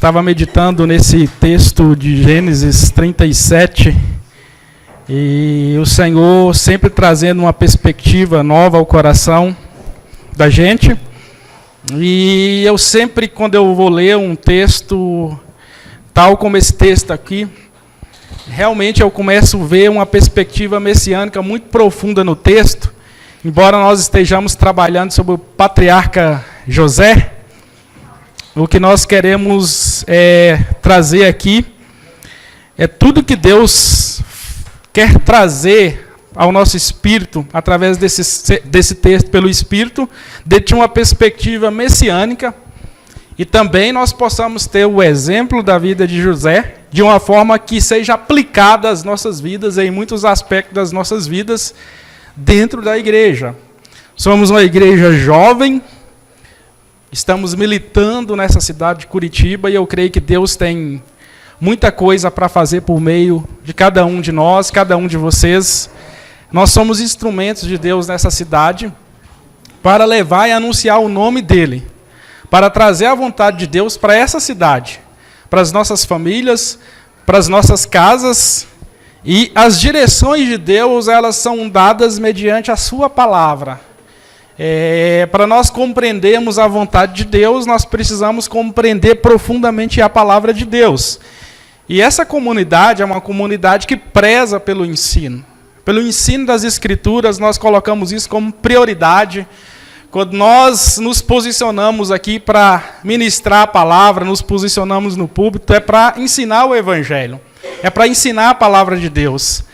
Estava meditando nesse texto de Gênesis 37 e o Senhor sempre trazendo uma perspectiva nova ao coração da gente. E eu sempre, quando eu vou ler um texto tal como esse texto aqui, realmente eu começo a ver uma perspectiva messiânica muito profunda no texto. Embora nós estejamos trabalhando sobre o patriarca José, o que nós queremos trazer aqui é tudo que Deus quer trazer ao nosso espírito, através desse texto, pelo Espírito, de uma perspectiva messiânica, e também nós possamos ter o exemplo da vida de José, de uma forma que seja aplicada às nossas vidas, em muitos aspectos das nossas vidas, dentro da igreja. Somos uma igreja jovem, estamos militando nessa cidade de Curitiba, e eu creio que Deus tem muita coisa para fazer por meio de cada um de nós, cada um de vocês. Nós somos instrumentos de Deus nessa cidade para levar e anunciar o nome dEle, para trazer a vontade de Deus para essa cidade, para as nossas famílias, para as nossas casas. E as direções de Deus, elas são dadas mediante a sua palavra. Para nós compreendermos a vontade de Deus, nós precisamos compreender profundamente a palavra de Deus. E essa comunidade é uma comunidade que preza pelo ensino. Pelo ensino das Escrituras, nós colocamos isso como prioridade. Quando nós nos posicionamos aqui para ministrar a palavra, nos posicionamos no púlpito, é para ensinar o Evangelho. É para ensinar a palavra de Deus.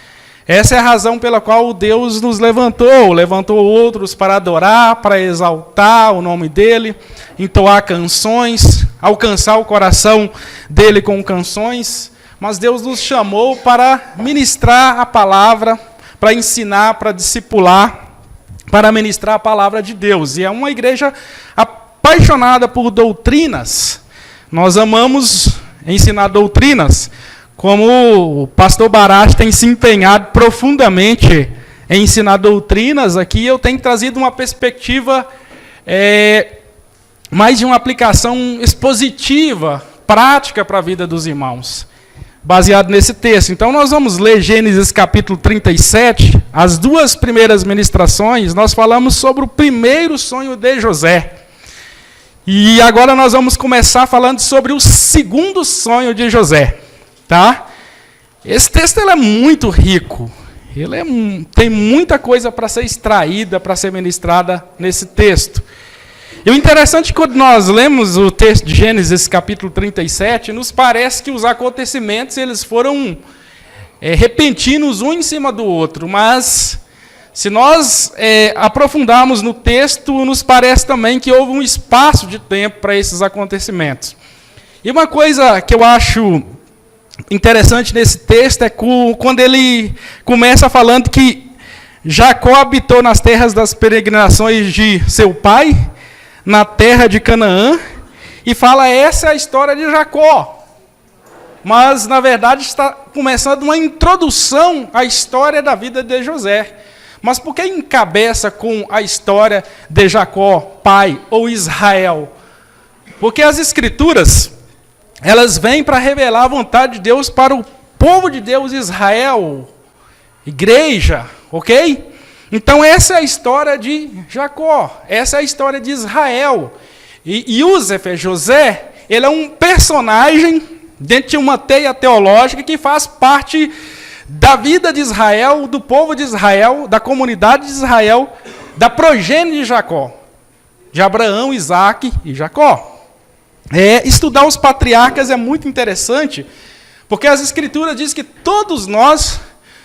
Essa é a razão pela qual Deus nos levantou outros para adorar, para exaltar o nome dEle, entoar canções, alcançar o coração dEle com canções, mas Deus nos chamou para ministrar a palavra, para ensinar, para discipular, para ministrar a palavra de Deus. E é uma igreja apaixonada por doutrinas. Nós amamos ensinar doutrinas, como o pastor Baracho tem se empenhado profundamente em ensinar doutrinas aqui. Eu tenho trazido uma perspectiva mais de uma aplicação expositiva, prática para a vida dos irmãos, baseado nesse texto. Então nós vamos ler Gênesis capítulo 37, as duas primeiras ministrações, nós falamos sobre o primeiro sonho de José. E agora nós vamos começar falando sobre o segundo sonho de José. Tá? Esse texto ele é muito rico, tem muita coisa para ser extraída, para ser ministrada nesse texto. E o interessante é que quando nós lemos o texto de Gênesis capítulo 37, nos parece que os acontecimentos eles foram repentinos um em cima do outro, mas se nós aprofundarmos no texto, nos parece também que houve um espaço de tempo para esses acontecimentos. E uma coisa que eu acho interessante nesse texto é quando ele começa falando que Jacó habitou nas terras das peregrinações de seu pai, na terra de Canaã, e fala, essa é a história de Jacó. Mas, na verdade, está começando uma introdução à história da vida de José. Mas por que encabeça com a história de Jacó, pai, ou Israel? Porque as Escrituras, elas vêm para revelar a vontade de Deus para o povo de Deus, Israel, igreja, ok? Então essa é a história de Jacó, essa é a história de Israel. E Yosef, José, ele é um personagem dentro de uma teia teológica que faz parte da vida de Israel, do povo de Israel, da comunidade de Israel, da progênie de Jacó, de Abraão, Isaque e Jacó. Estudar os patriarcas é muito interessante, porque as Escrituras dizem que todos nós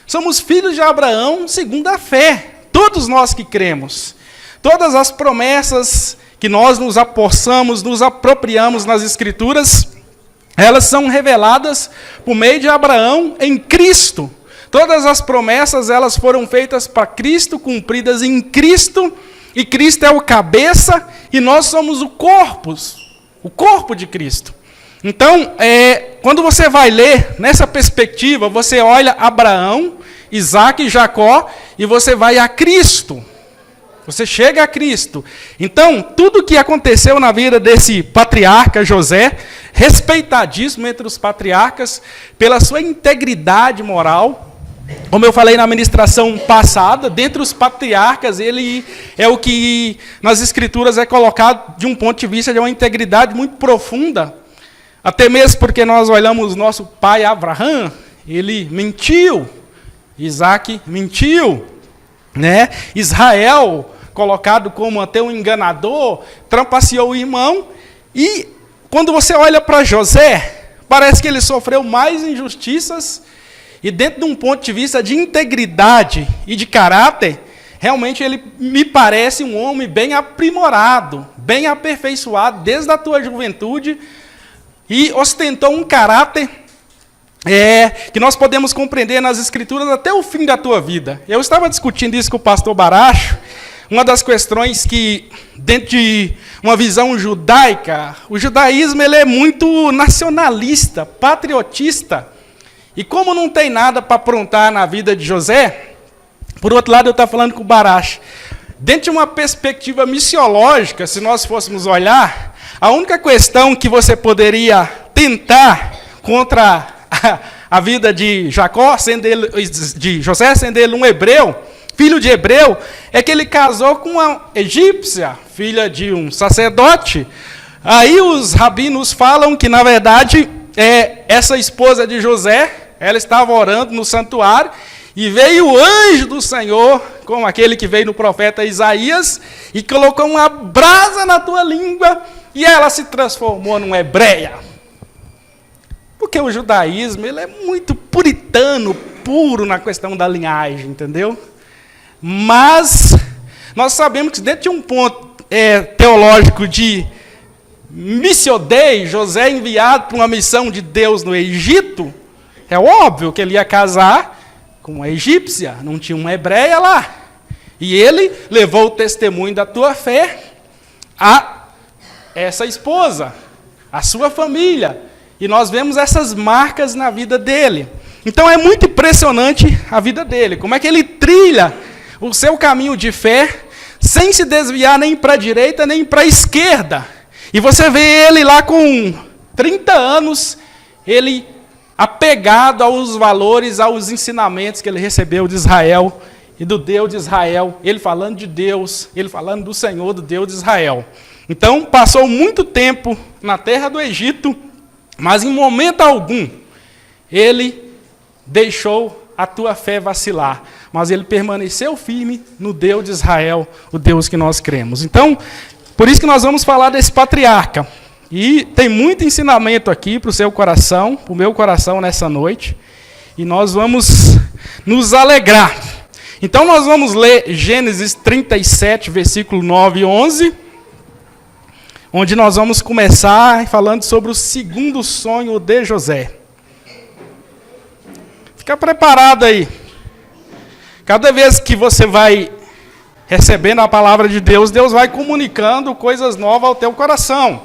somos filhos de Abraão segundo a fé. Todos nós que cremos. Todas as promessas que nós nos apossamos, nos apropriamos nas Escrituras, elas são reveladas por meio de Abraão em Cristo. Todas as promessas elas foram feitas para Cristo, cumpridas em Cristo, e Cristo é o cabeça, e nós somos o corpo de Cristo. Então, quando você vai ler nessa perspectiva, você olha Abraão, Isaque e Jacó, e você vai a Cristo. Você chega a Cristo. Então, tudo que aconteceu na vida desse patriarca José respeitadíssimo entre os patriarcas pela sua integridade moral. Como eu falei na ministração passada, dentre os patriarcas, ele é o que nas Escrituras é colocado de um ponto de vista de uma integridade muito profunda. Até mesmo porque nós olhamos nosso pai Abraão, ele mentiu, Isaac mentiu, né? Israel, colocado como até um enganador, trapaceou o irmão. E quando você olha para José, parece que ele sofreu mais injustiças. E dentro de um ponto de vista de integridade e de caráter, realmente ele me parece um homem bem aprimorado, bem aperfeiçoado desde a tua juventude, e ostentou um caráter que nós podemos compreender nas Escrituras até o fim da tua vida. Eu estava discutindo isso com o pastor Baracho. Uma das questões que, dentro de uma visão judaica, o judaísmo ele é muito nacionalista, patriotista. E como não tem nada para aprontar na vida de José, por outro lado eu estava falando com o Baracho, dentro de uma perspectiva missiológica, se nós fôssemos olhar, a única questão que você poderia tentar contra a vida de Jacó, de José, sendo ele um hebreu, filho de hebreu, é que ele casou com uma egípcia, filha de um sacerdote. Aí os rabinos falam que, na verdade, essa esposa de José, ela estava orando no santuário, e veio o anjo do Senhor, como aquele que veio no profeta Isaías, e colocou uma brasa na tua língua, e ela se transformou numa hebreia. Porque o judaísmo ele é muito puritano, puro na questão da linhagem, entendeu? Mas nós sabemos que dentro de um ponto teológico de Missio Dei, José enviado para uma missão de Deus no Egito, é óbvio que ele ia casar com uma egípcia, não tinha uma hebreia lá. E ele levou o testemunho da tua fé a essa esposa, a sua família. E nós vemos essas marcas na vida dele. Então é muito impressionante a vida dele, como é que ele trilha o seu caminho de fé, sem se desviar nem para a direita, nem para a esquerda. E você vê ele lá com 30 anos, ele apegado aos valores, aos ensinamentos que ele recebeu de Israel e do Deus de Israel. Ele falando de Deus, ele falando do Senhor, do Deus de Israel. Então, passou muito tempo na terra do Egito, mas em momento algum, ele deixou a tua fé vacilar. Mas ele permaneceu firme no Deus de Israel, o Deus que nós cremos. Então, por isso que nós vamos falar desse patriarca. E tem muito ensinamento aqui para o seu coração, para o meu coração nessa noite. E nós vamos nos alegrar. Então nós vamos ler Gênesis 37, versículo 9 e 11. Onde nós vamos começar falando sobre o segundo sonho de José. Fica preparado aí. Cada vez que você vai recebendo a palavra de Deus, Deus vai comunicando coisas novas ao teu coração.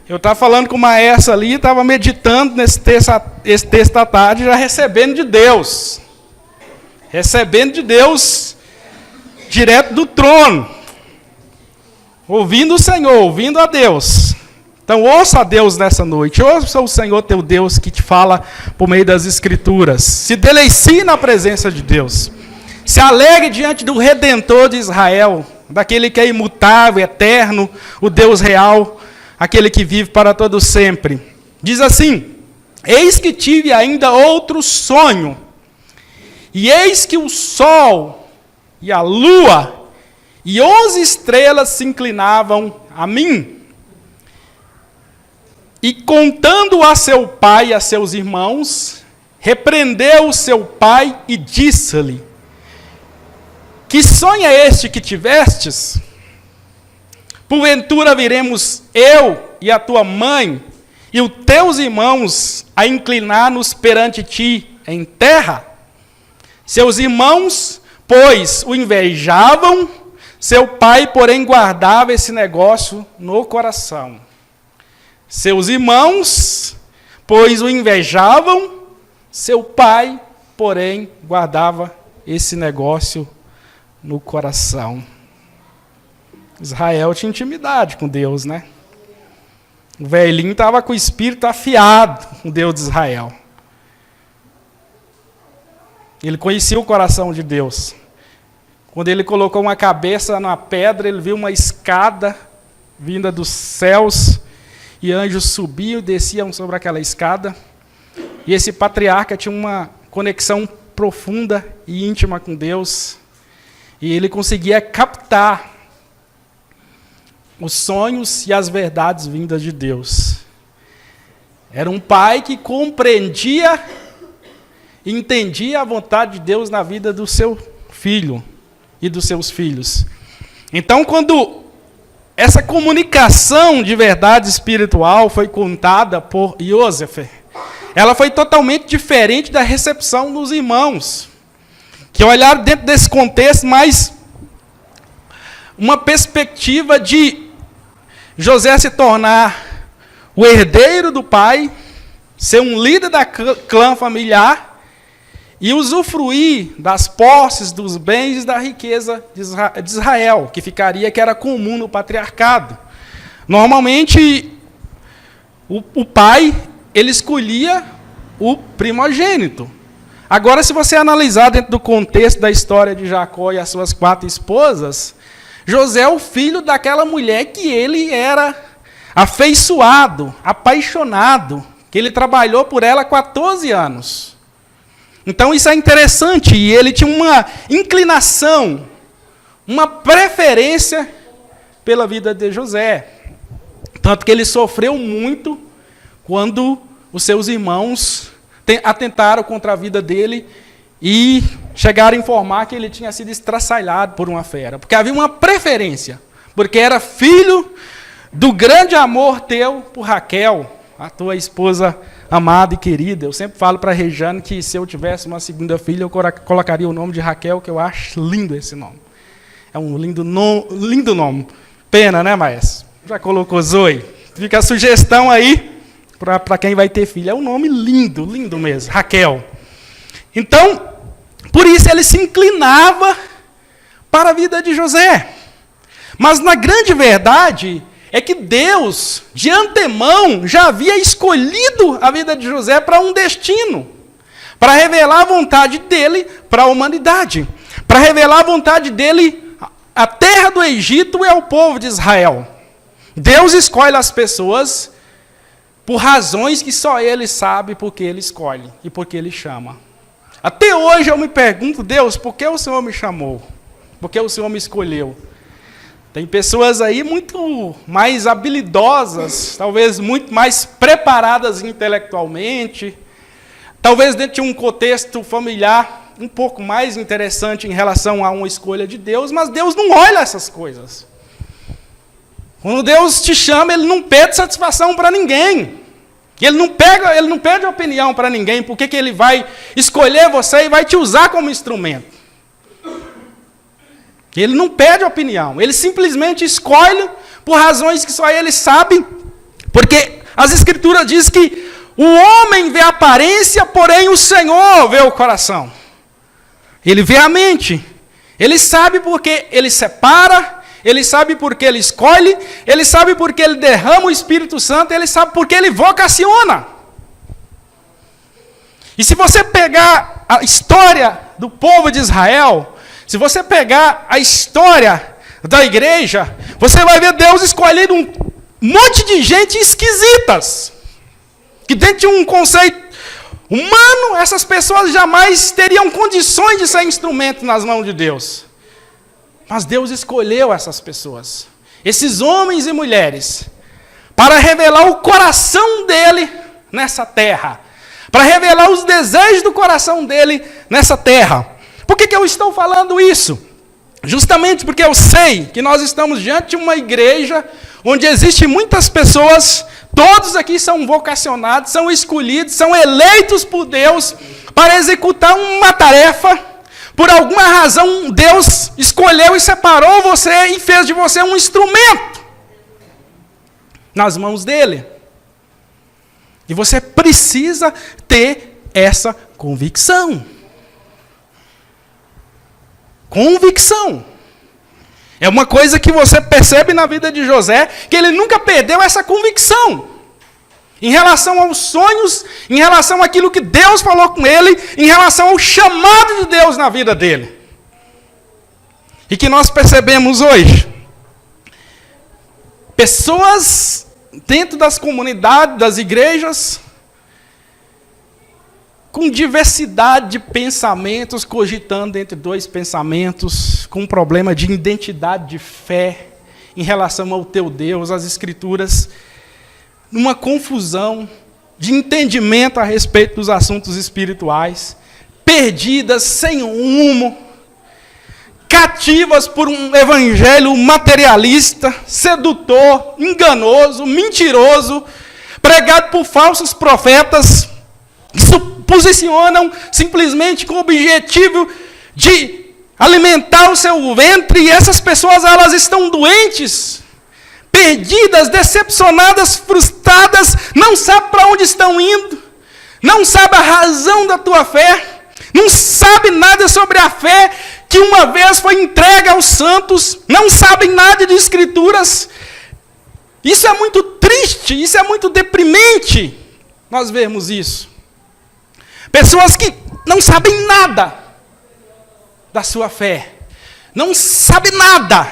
Eu estava falando com o maestro ali, estava meditando esse texto à tarde, já recebendo de Deus. Recebendo de Deus, direto do trono. Ouvindo o Senhor, ouvindo a Deus. Então ouça a Deus nessa noite. Ouça o Senhor teu Deus que te fala por meio das Escrituras. Se delicie na presença de Deus. Se alegre diante do Redentor de Israel, daquele que é imutável, eterno, o Deus real, aquele que vive para todo sempre. Diz assim: eis que tive ainda outro sonho, e eis que o sol e a lua e 11 estrelas se inclinavam a mim. E contando a seu pai e a seus irmãos, repreendeu o seu pai e disse-lhe: que sonho é este que tivestes? Porventura viremos eu e a tua mãe e os teus irmãos a inclinar-nos perante ti em terra? Seus irmãos, pois, o invejavam, seu pai, porém, guardava esse negócio no coração. Seus irmãos, pois, o invejavam, seu pai, porém, guardava esse negócio no coração. Israel tinha intimidade com Deus, né? O velhinho estava com o espírito afiado, o Deus de Israel. Ele conhecia o coração de Deus. Quando ele colocou uma cabeça na pedra, ele viu uma escada vinda dos céus, e anjos subiam e desciam sobre aquela escada. E esse patriarca tinha uma conexão profunda e íntima com Deus, e ele conseguia captar os sonhos e as verdades vindas de Deus. Era um pai que compreendia e entendia a vontade de Deus na vida do seu filho e dos seus filhos. Então, quando essa comunicação de verdade espiritual foi contada por Iosef, ela foi totalmente diferente da recepção dos irmãos, que olharam dentro desse contexto mais uma perspectiva de José se tornar o herdeiro do pai, ser um líder da clã familiar e usufruir das posses, dos bens e da riqueza de Israel, que era comum no patriarcado. Normalmente, o pai, ele escolhia o primogênito. Agora, se você analisar dentro do contexto da história de Jacó e as suas 4 esposas, José é o filho daquela mulher que ele era afeiçoado, apaixonado, que ele trabalhou por ela 14 anos. Então isso é interessante, e ele tinha uma inclinação, uma preferência pela vida de José. Tanto que ele sofreu muito quando os seus irmãos atentaram contra a vida dele e chegaram a informar que ele tinha sido estraçalhado por uma fera. Porque havia uma preferência, porque era filho do grande amor teu por Raquel, a tua esposa amada e querida. Eu sempre falo para a Rejane que se eu tivesse uma segunda filha, eu colocaria o nome de Raquel, que eu acho lindo esse nome. É um lindo nome. Pena, né, Maestro? Já colocou Zoe. Fica a sugestão aí para quem vai ter filho. É um nome lindo, lindo mesmo, Raquel. Então, por isso ele se inclinava para a vida de José. Mas na grande verdade é que Deus, de antemão, já havia escolhido a vida de José para um destino, para revelar a vontade dele para a humanidade, para revelar a vontade dele à terra do Egito e ao povo de Israel. Deus escolhe as pessoas por razões que só Ele sabe porque Ele escolhe e porque Ele chama. Até hoje eu me pergunto, Deus, por que o Senhor me chamou? Por que o Senhor me escolheu? Tem pessoas aí muito mais habilidosas, talvez muito mais preparadas intelectualmente, talvez dentro de um contexto familiar um pouco mais interessante em relação a uma escolha de Deus, mas Deus não olha essas coisas. Quando Deus te chama, Ele não pede satisfação para ninguém. Ele não pede opinião para ninguém, porque que Ele vai escolher você e vai te usar como instrumento. Ele não pede opinião, Ele simplesmente escolhe por razões que só Ele sabe, porque as Escrituras dizem que o homem vê a aparência, porém o Senhor vê o coração. Ele vê a mente, Ele sabe porque Ele separa, Ele sabe porque Ele escolhe, Ele sabe porque Ele derrama o Espírito Santo, Ele sabe porque Ele vocaciona. E se você pegar a história do povo de Israel, se você pegar a história da igreja, você vai ver Deus escolhendo um monte de gente esquisitas, que dentro de um conceito humano, essas pessoas jamais teriam condições de ser instrumento nas mãos de Deus. Mas Deus escolheu essas pessoas, esses homens e mulheres, para revelar o coração dele nessa terra, para revelar os desejos do coração dele nessa terra. Por que eu estou falando isso? Justamente porque eu sei que nós estamos diante de uma igreja onde existem muitas pessoas, todos aqui são vocacionados, são escolhidos, são eleitos por Deus para executar uma tarefa. Por alguma razão, Deus escolheu e separou você e fez de você um instrumento nas mãos dele. E você precisa ter essa convicção. Convicção. É uma coisa que você percebe na vida de José, que ele nunca perdeu essa convicção. Em relação aos sonhos, em relação àquilo que Deus falou com ele, em relação ao chamado de Deus na vida dele. E que nós percebemos hoje. Pessoas dentro das comunidades, das igrejas, com diversidade de pensamentos, cogitando entre dois pensamentos, com um problema de identidade de fé em relação ao teu Deus, às Escrituras, numa confusão de entendimento a respeito dos assuntos espirituais, perdidas, sem rumo, cativas por um evangelho materialista, sedutor, enganoso, mentiroso, pregado por falsos profetas, que se posicionam simplesmente com o objetivo de alimentar o seu ventre, e essas pessoas, elas estão doentes, perdidas, decepcionadas, frustradas, não sabem para onde estão indo, não sabem a razão da tua fé, não sabem nada sobre a fé que uma vez foi entregue aos santos, não sabem nada de Escrituras. Isso é muito triste, isso é muito deprimente, nós vemos isso. Pessoas que não sabem nada da sua fé, não sabem nada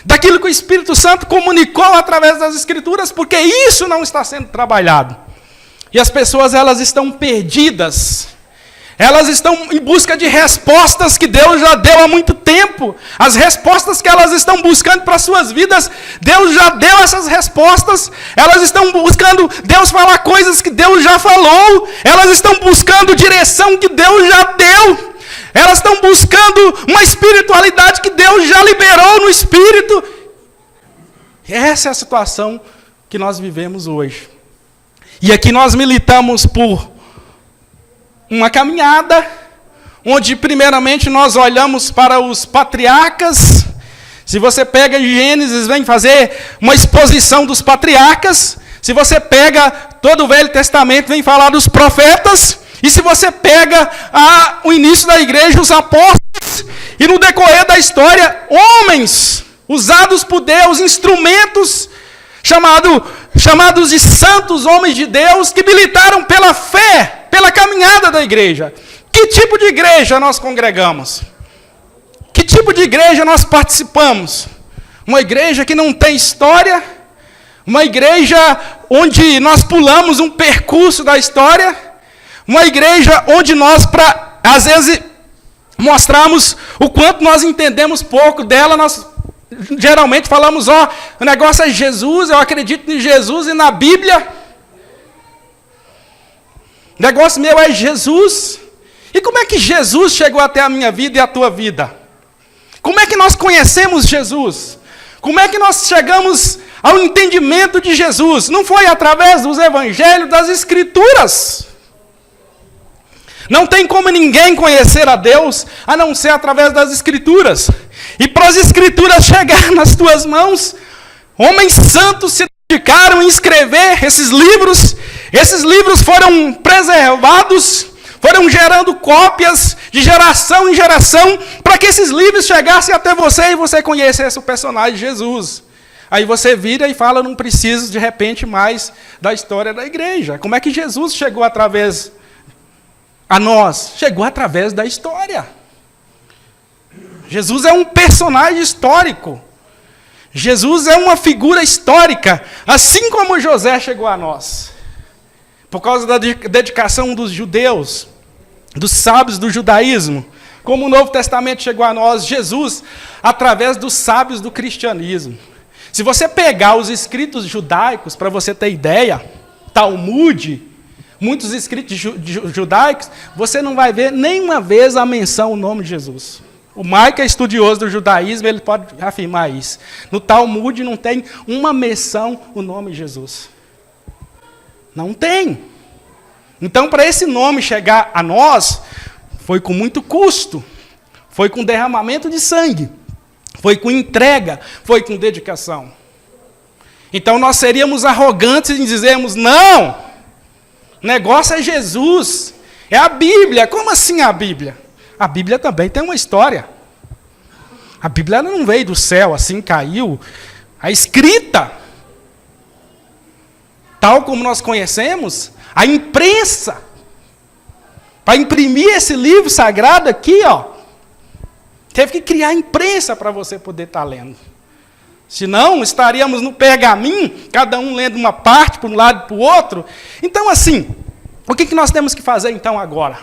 daquilo que o Espírito Santo comunicou através das Escrituras, porque isso não está sendo trabalhado. E as pessoas, elas estão perdidas. Elas estão em busca de respostas que Deus já deu há muito tempo. As respostas que elas estão buscando para as suas vidas, Deus já deu essas respostas. Elas estão buscando Deus falar coisas que Deus já falou. Elas estão buscando direção que Deus já deu. Elas estão buscando uma espiritualidade que Deus já liberou no Espírito. Essa é a situação que nós vivemos hoje. E aqui nós militamos por uma caminhada, onde primeiramente nós olhamos para os patriarcas. Se você pega Gênesis, vem fazer uma exposição dos patriarcas. Se você pega todo o Velho Testamento, vem falar dos profetas. E se você pega o início da igreja, os apóstolos, e no decorrer da história, homens usados por Deus, instrumentos chamados de santos homens de Deus, que militaram pela fé, pela caminhada da igreja. Que tipo de igreja nós congregamos? Que tipo de igreja nós participamos? Uma igreja que não tem história? Uma igreja onde nós pulamos um percurso da história? Uma igreja onde nós, às vezes, mostramos o quanto nós entendemos pouco dela, nós geralmente falamos, o negócio é Jesus, eu acredito em Jesus e na Bíblia. O negócio meu é Jesus. E como é que Jesus chegou até a minha vida e a tua vida? Como é que nós conhecemos Jesus? Como é que nós chegamos ao entendimento de Jesus? Não foi através dos evangelhos, das Escrituras. Não tem como ninguém conhecer a Deus, a não ser através das Escrituras. E para as Escrituras chegar nas tuas mãos, homens santos se dedicaram a escrever esses livros. Esses livros foram preservados, foram gerando cópias de geração em geração, para que esses livros chegassem até você e você conhecesse o personagem Jesus. Aí você vira e fala, não preciso de repente mais da história da igreja. Como é que Jesus chegou através a nós? Chegou através da história. Jesus é um personagem histórico. Jesus é uma figura histórica, assim como José chegou a nós. Por causa da dedicação dos judeus, dos sábios do judaísmo. Como o Novo Testamento chegou a nós, Jesus, através dos sábios do cristianismo. Se você pegar os escritos judaicos, para você ter ideia, Talmud, muitos escritos judaicos, você não vai ver nenhuma vez a menção o nome de Jesus. O Mike é estudioso do judaísmo, ele pode afirmar isso. No Talmud não tem uma menção o nome de Jesus. Não tem. Então, para esse nome chegar a nós, foi com muito custo, foi com derramamento de sangue, foi com entrega, foi com dedicação. Então, nós seríamos arrogantes em dizermos, não, o negócio é Jesus, é a Bíblia. Como assim a Bíblia? A Bíblia também tem uma história. A Bíblia ela não veio do céu, assim caiu. A escrita, tal como nós conhecemos, a imprensa, para imprimir esse livro sagrado aqui, ó, teve que criar a imprensa para você poder estar lendo. Senão, estaríamos no pergaminho, cada um lendo uma parte para um lado e para o outro. Então, assim, o que nós temos que fazer então agora?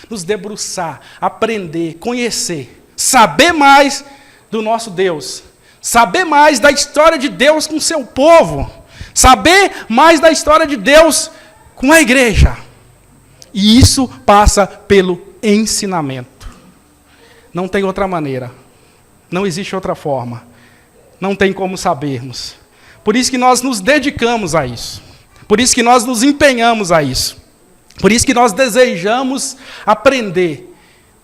Nos debruçar, aprender, conhecer, saber mais do nosso Deus, saber mais da história de Deus com o seu povo, saber mais da história de Deus com a igreja. E isso passa pelo ensinamento. Não tem outra maneira. Não existe outra forma. Não tem como sabermos. Por isso que nós nos dedicamos a isso. Por isso que nós nos empenhamos a isso. Por isso que nós desejamos aprender.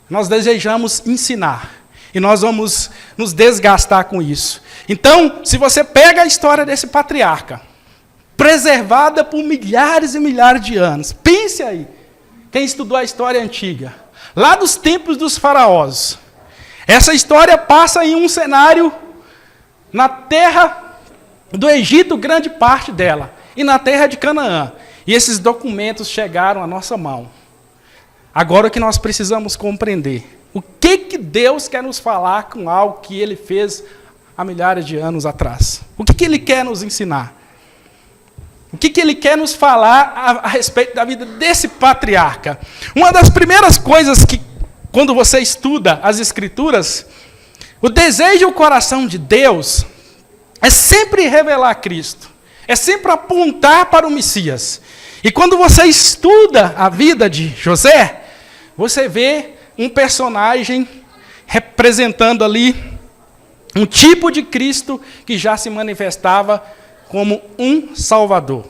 Nós desejamos ensinar. E nós vamos nos desgastar com isso. Então, se você pega a história desse patriarca, preservada por milhares e milhares de anos, pense aí, quem estudou a história antiga, lá dos tempos dos faraós, essa história passa em um cenário na terra do Egito, grande parte dela, e na terra de Canaã. E esses documentos chegaram à nossa mão. Agora o que nós precisamos compreender, o que Deus quer nos falar com algo que Ele fez há milhares de anos atrás? O que Ele quer nos ensinar? O que Ele quer nos falar a respeito da vida desse patriarca? Uma das primeiras coisas que, quando você estuda as Escrituras, o desejo e o coração de Deus é sempre revelar Cristo, é sempre apontar para o Messias. E quando você estuda a vida de José, você vê um personagem representando ali um tipo de Cristo que já se manifestava como um Salvador.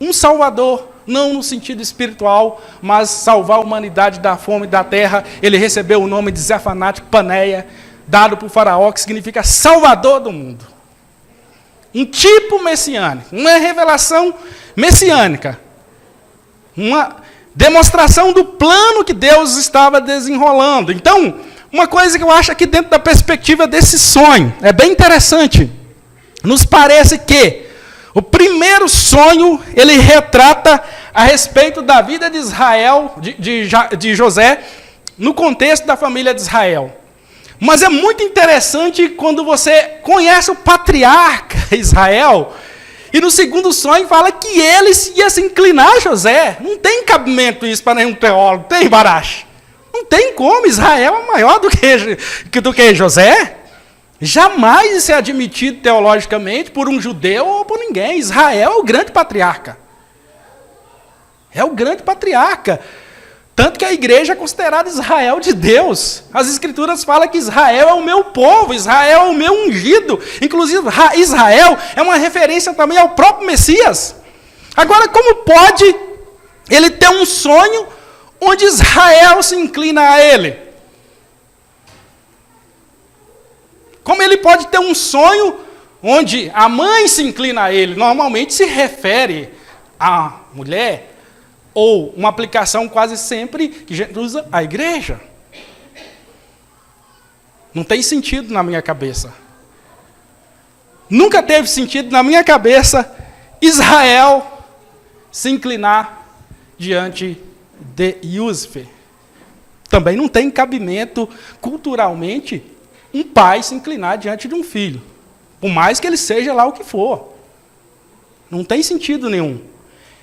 Um Salvador, não no sentido espiritual, mas salvar a humanidade da fome da terra. Ele recebeu o nome de Zefanate Paneia, dado por Faraó, que significa Salvador do mundo. Um tipo messiânico, uma revelação messiânica. Uma demonstração do plano que Deus estava desenrolando. Então, uma coisa que eu acho aqui dentro da perspectiva desse sonho, é bem interessante. Nos parece que o primeiro sonho, ele retrata a respeito da vida de Israel, de José, no contexto da família de Israel. Mas é muito interessante quando você conhece o patriarca Israel, e no segundo sonho fala que ele ia se inclinar a José. Não tem cabimento isso para nenhum teólogo, tem, Barache? Não tem como, Israel é maior do que José. Jamais isso é admitido teologicamente por um judeu ou por ninguém. Israel é o grande patriarca. É o grande patriarca. Tanto que a igreja é considerada Israel de Deus. As Escrituras falam que Israel é o meu povo, Israel é o meu ungido. Inclusive, Israel é uma referência também ao próprio Messias. Agora, como pode ele ter um sonho onde Israel se inclina a ele? Como ele pode ter um sonho onde a mãe se inclina a ele? Normalmente se refere à mulher, ou uma aplicação quase sempre que a gente usa a igreja. Não tem sentido na minha cabeça. Nunca teve sentido na minha cabeça Israel se inclinar diante de Lúcifer. Também não tem cabimento culturalmente um pai se inclinar diante de um filho, por mais que ele seja lá o que for. Não tem sentido nenhum.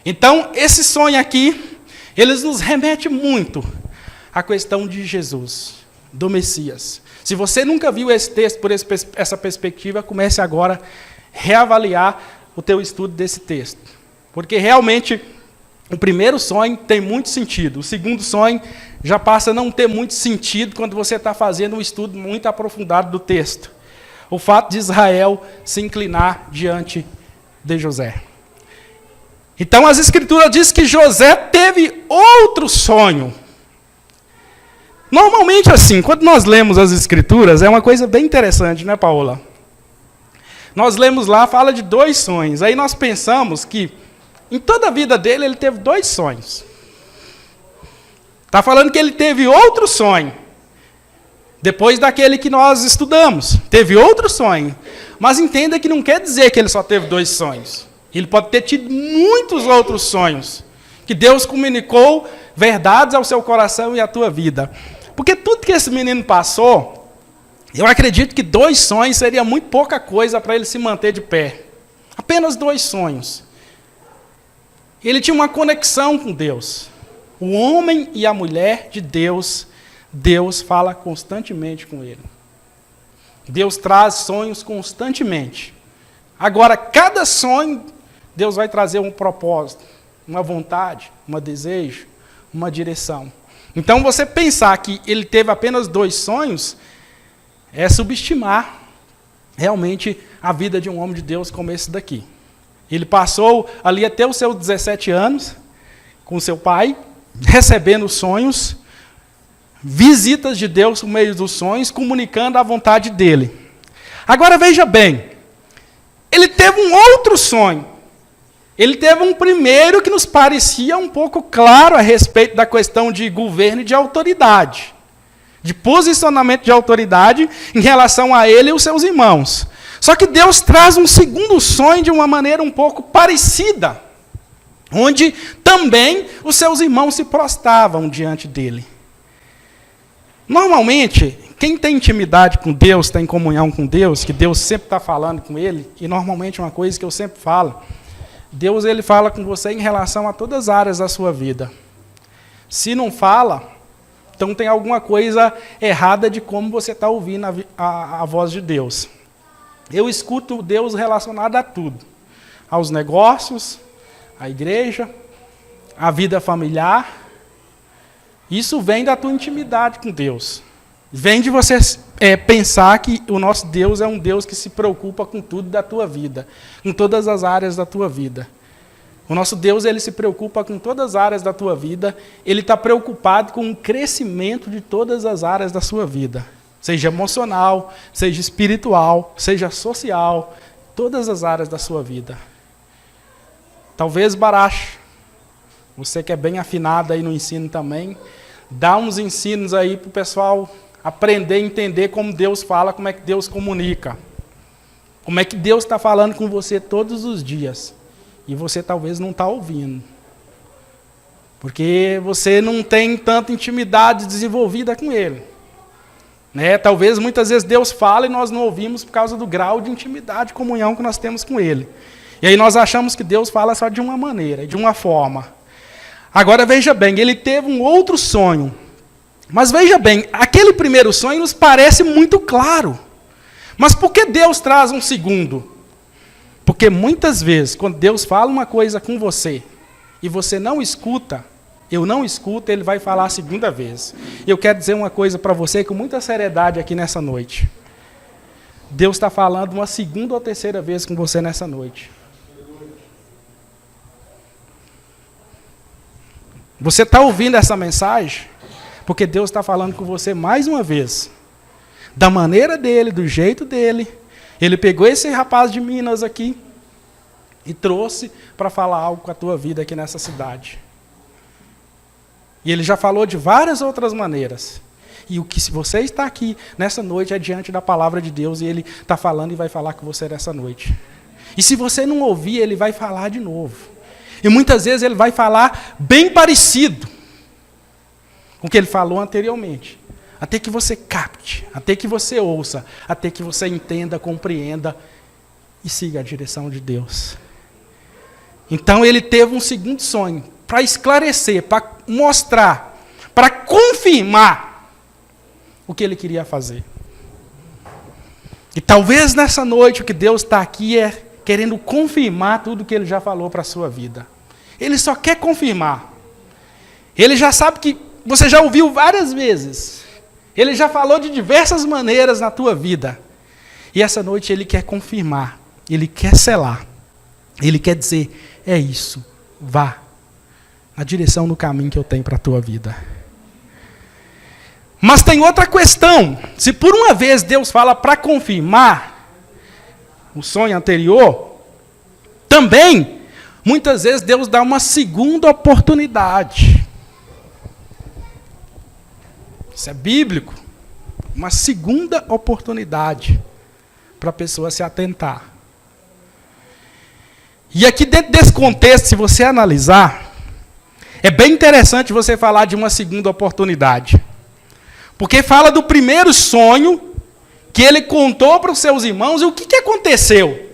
Então, esse sonho aqui, ele nos remete muito à questão de Jesus, do Messias. Se você nunca viu esse texto por essa perspectiva, comece agora a reavaliar o teu estudo desse texto. Porque realmente, o primeiro sonho tem muito sentido. O segundo sonho já passa a não ter muito sentido quando você está fazendo um estudo muito aprofundado do texto. O fato de Israel se inclinar diante de José. Então, as Escrituras dizem que José teve outro sonho. Normalmente, assim, quando nós lemos as Escrituras, é uma coisa bem interessante, né, Paola? Nós lemos lá, fala de 2 sonhos. Aí nós pensamos que, em toda a vida dele, ele teve 2 sonhos. Está falando que ele teve outro sonho. Depois daquele que nós estudamos, teve outro sonho. Mas entenda que não quer dizer que ele só teve 2 sonhos. Ele pode ter tido muitos outros sonhos. Que Deus comunicou verdades ao seu coração e à tua vida. Porque tudo que esse menino passou, eu acredito que 2 sonhos seria muito pouca coisa para ele se manter de pé. Apenas 2 sonhos. Ele tinha uma conexão com Deus. O homem e a mulher de Deus, Deus fala constantemente com ele. Deus traz sonhos constantemente. Agora, cada sonho, Deus vai trazer um propósito, uma vontade, um desejo, uma direção. Então, você pensar que ele teve apenas 2 sonhos, é subestimar realmente a vida de um homem de Deus como esse daqui. Ele passou ali até os seus 17 anos, com seu pai, recebendo sonhos, visitas de Deus por meio dos sonhos, comunicando a vontade dele. Agora veja bem, ele teve um outro sonho. Ele teve um primeiro que nos parecia um pouco claro a respeito da questão de governo e de autoridade, de posicionamento de autoridade em relação a ele e os seus irmãos. Só que Deus traz um segundo sonho de uma maneira um pouco parecida, onde também os seus irmãos se prostravam diante dele. Normalmente, quem tem intimidade com Deus, tem comunhão com Deus, que Deus sempre está falando com ele, e normalmente uma coisa que eu sempre falo, Deus ele fala com você em relação a todas as áreas da sua vida. Se não fala, então tem alguma coisa errada de como você está ouvindo a voz de Deus. Eu escuto Deus relacionado a tudo. Aos negócios, à igreja, à vida familiar. Isso vem da tua intimidade com Deus. Vem de você pensar que o nosso Deus é um Deus que se preocupa com tudo da tua vida, com todas as áreas da tua vida. O nosso Deus ele se preocupa com todas as áreas da tua vida, ele está preocupado com o crescimento de todas as áreas da sua vida. Seja emocional, seja espiritual, seja social, todas as áreas da sua vida. Talvez Baracho, você que é bem afinado aí no ensino também, dá uns ensinos aí para o pessoal aprender e entender como Deus fala, como é que Deus comunica. Como é que Deus está falando com você todos os dias. E você talvez não está ouvindo. Porque você não tem tanta intimidade desenvolvida com Ele. Né? Talvez muitas vezes Deus fala e nós não ouvimos por causa do grau de intimidade, comunhão que nós temos com Ele. E aí nós achamos que Deus fala só de uma maneira, de uma forma. Agora veja bem, ele teve um outro sonho. Mas veja bem, aquele primeiro sonho nos parece muito claro. Mas por que Deus traz um segundo? Porque muitas vezes, quando Deus fala uma coisa com você, e você não escuta, eu não escuto, ele vai falar a segunda vez. E eu quero dizer uma coisa para você com muita seriedade aqui nessa noite. Deus está falando uma segunda ou terceira vez com você nessa noite. Você está ouvindo essa mensagem? Porque Deus está falando com você mais uma vez. Da maneira dele, do jeito dele. Ele pegou esse rapaz de Minas aqui e trouxe para falar algo com a tua vida aqui nessa cidade. E ele já falou de várias outras maneiras. E o que se você está aqui nessa noite é diante da palavra de Deus e ele está falando e vai falar com você nessa noite. E se você não ouvir, ele vai falar de novo. E muitas vezes ele vai falar bem parecido com o que ele falou anteriormente. Até que você capte, até que você ouça, até que você entenda, compreenda e siga a direção de Deus. Então ele teve um segundo sonho, para esclarecer, para mostrar, para confirmar o que ele queria fazer. E talvez nessa noite o que Deus está aqui é querendo confirmar tudo que ele já falou para a sua vida. Ele só quer confirmar. Ele já sabe que você já ouviu várias vezes. Ele já falou de diversas maneiras na tua vida. E essa noite ele quer confirmar. Ele quer selar. Ele quer dizer, é isso, vá. Na direção, no caminho que eu tenho para a tua vida. Mas tem outra questão. Se por uma vez Deus fala para confirmar o sonho anterior, também, muitas vezes Deus dá uma segunda oportunidade. Isso é bíblico. uma segunda oportunidade para a pessoa se atentar. E aqui dentro desse contexto, se você analisar, é bem interessante você falar de uma segunda oportunidade. Porque fala do primeiro sonho que ele contou para os seus irmãos, e o que aconteceu?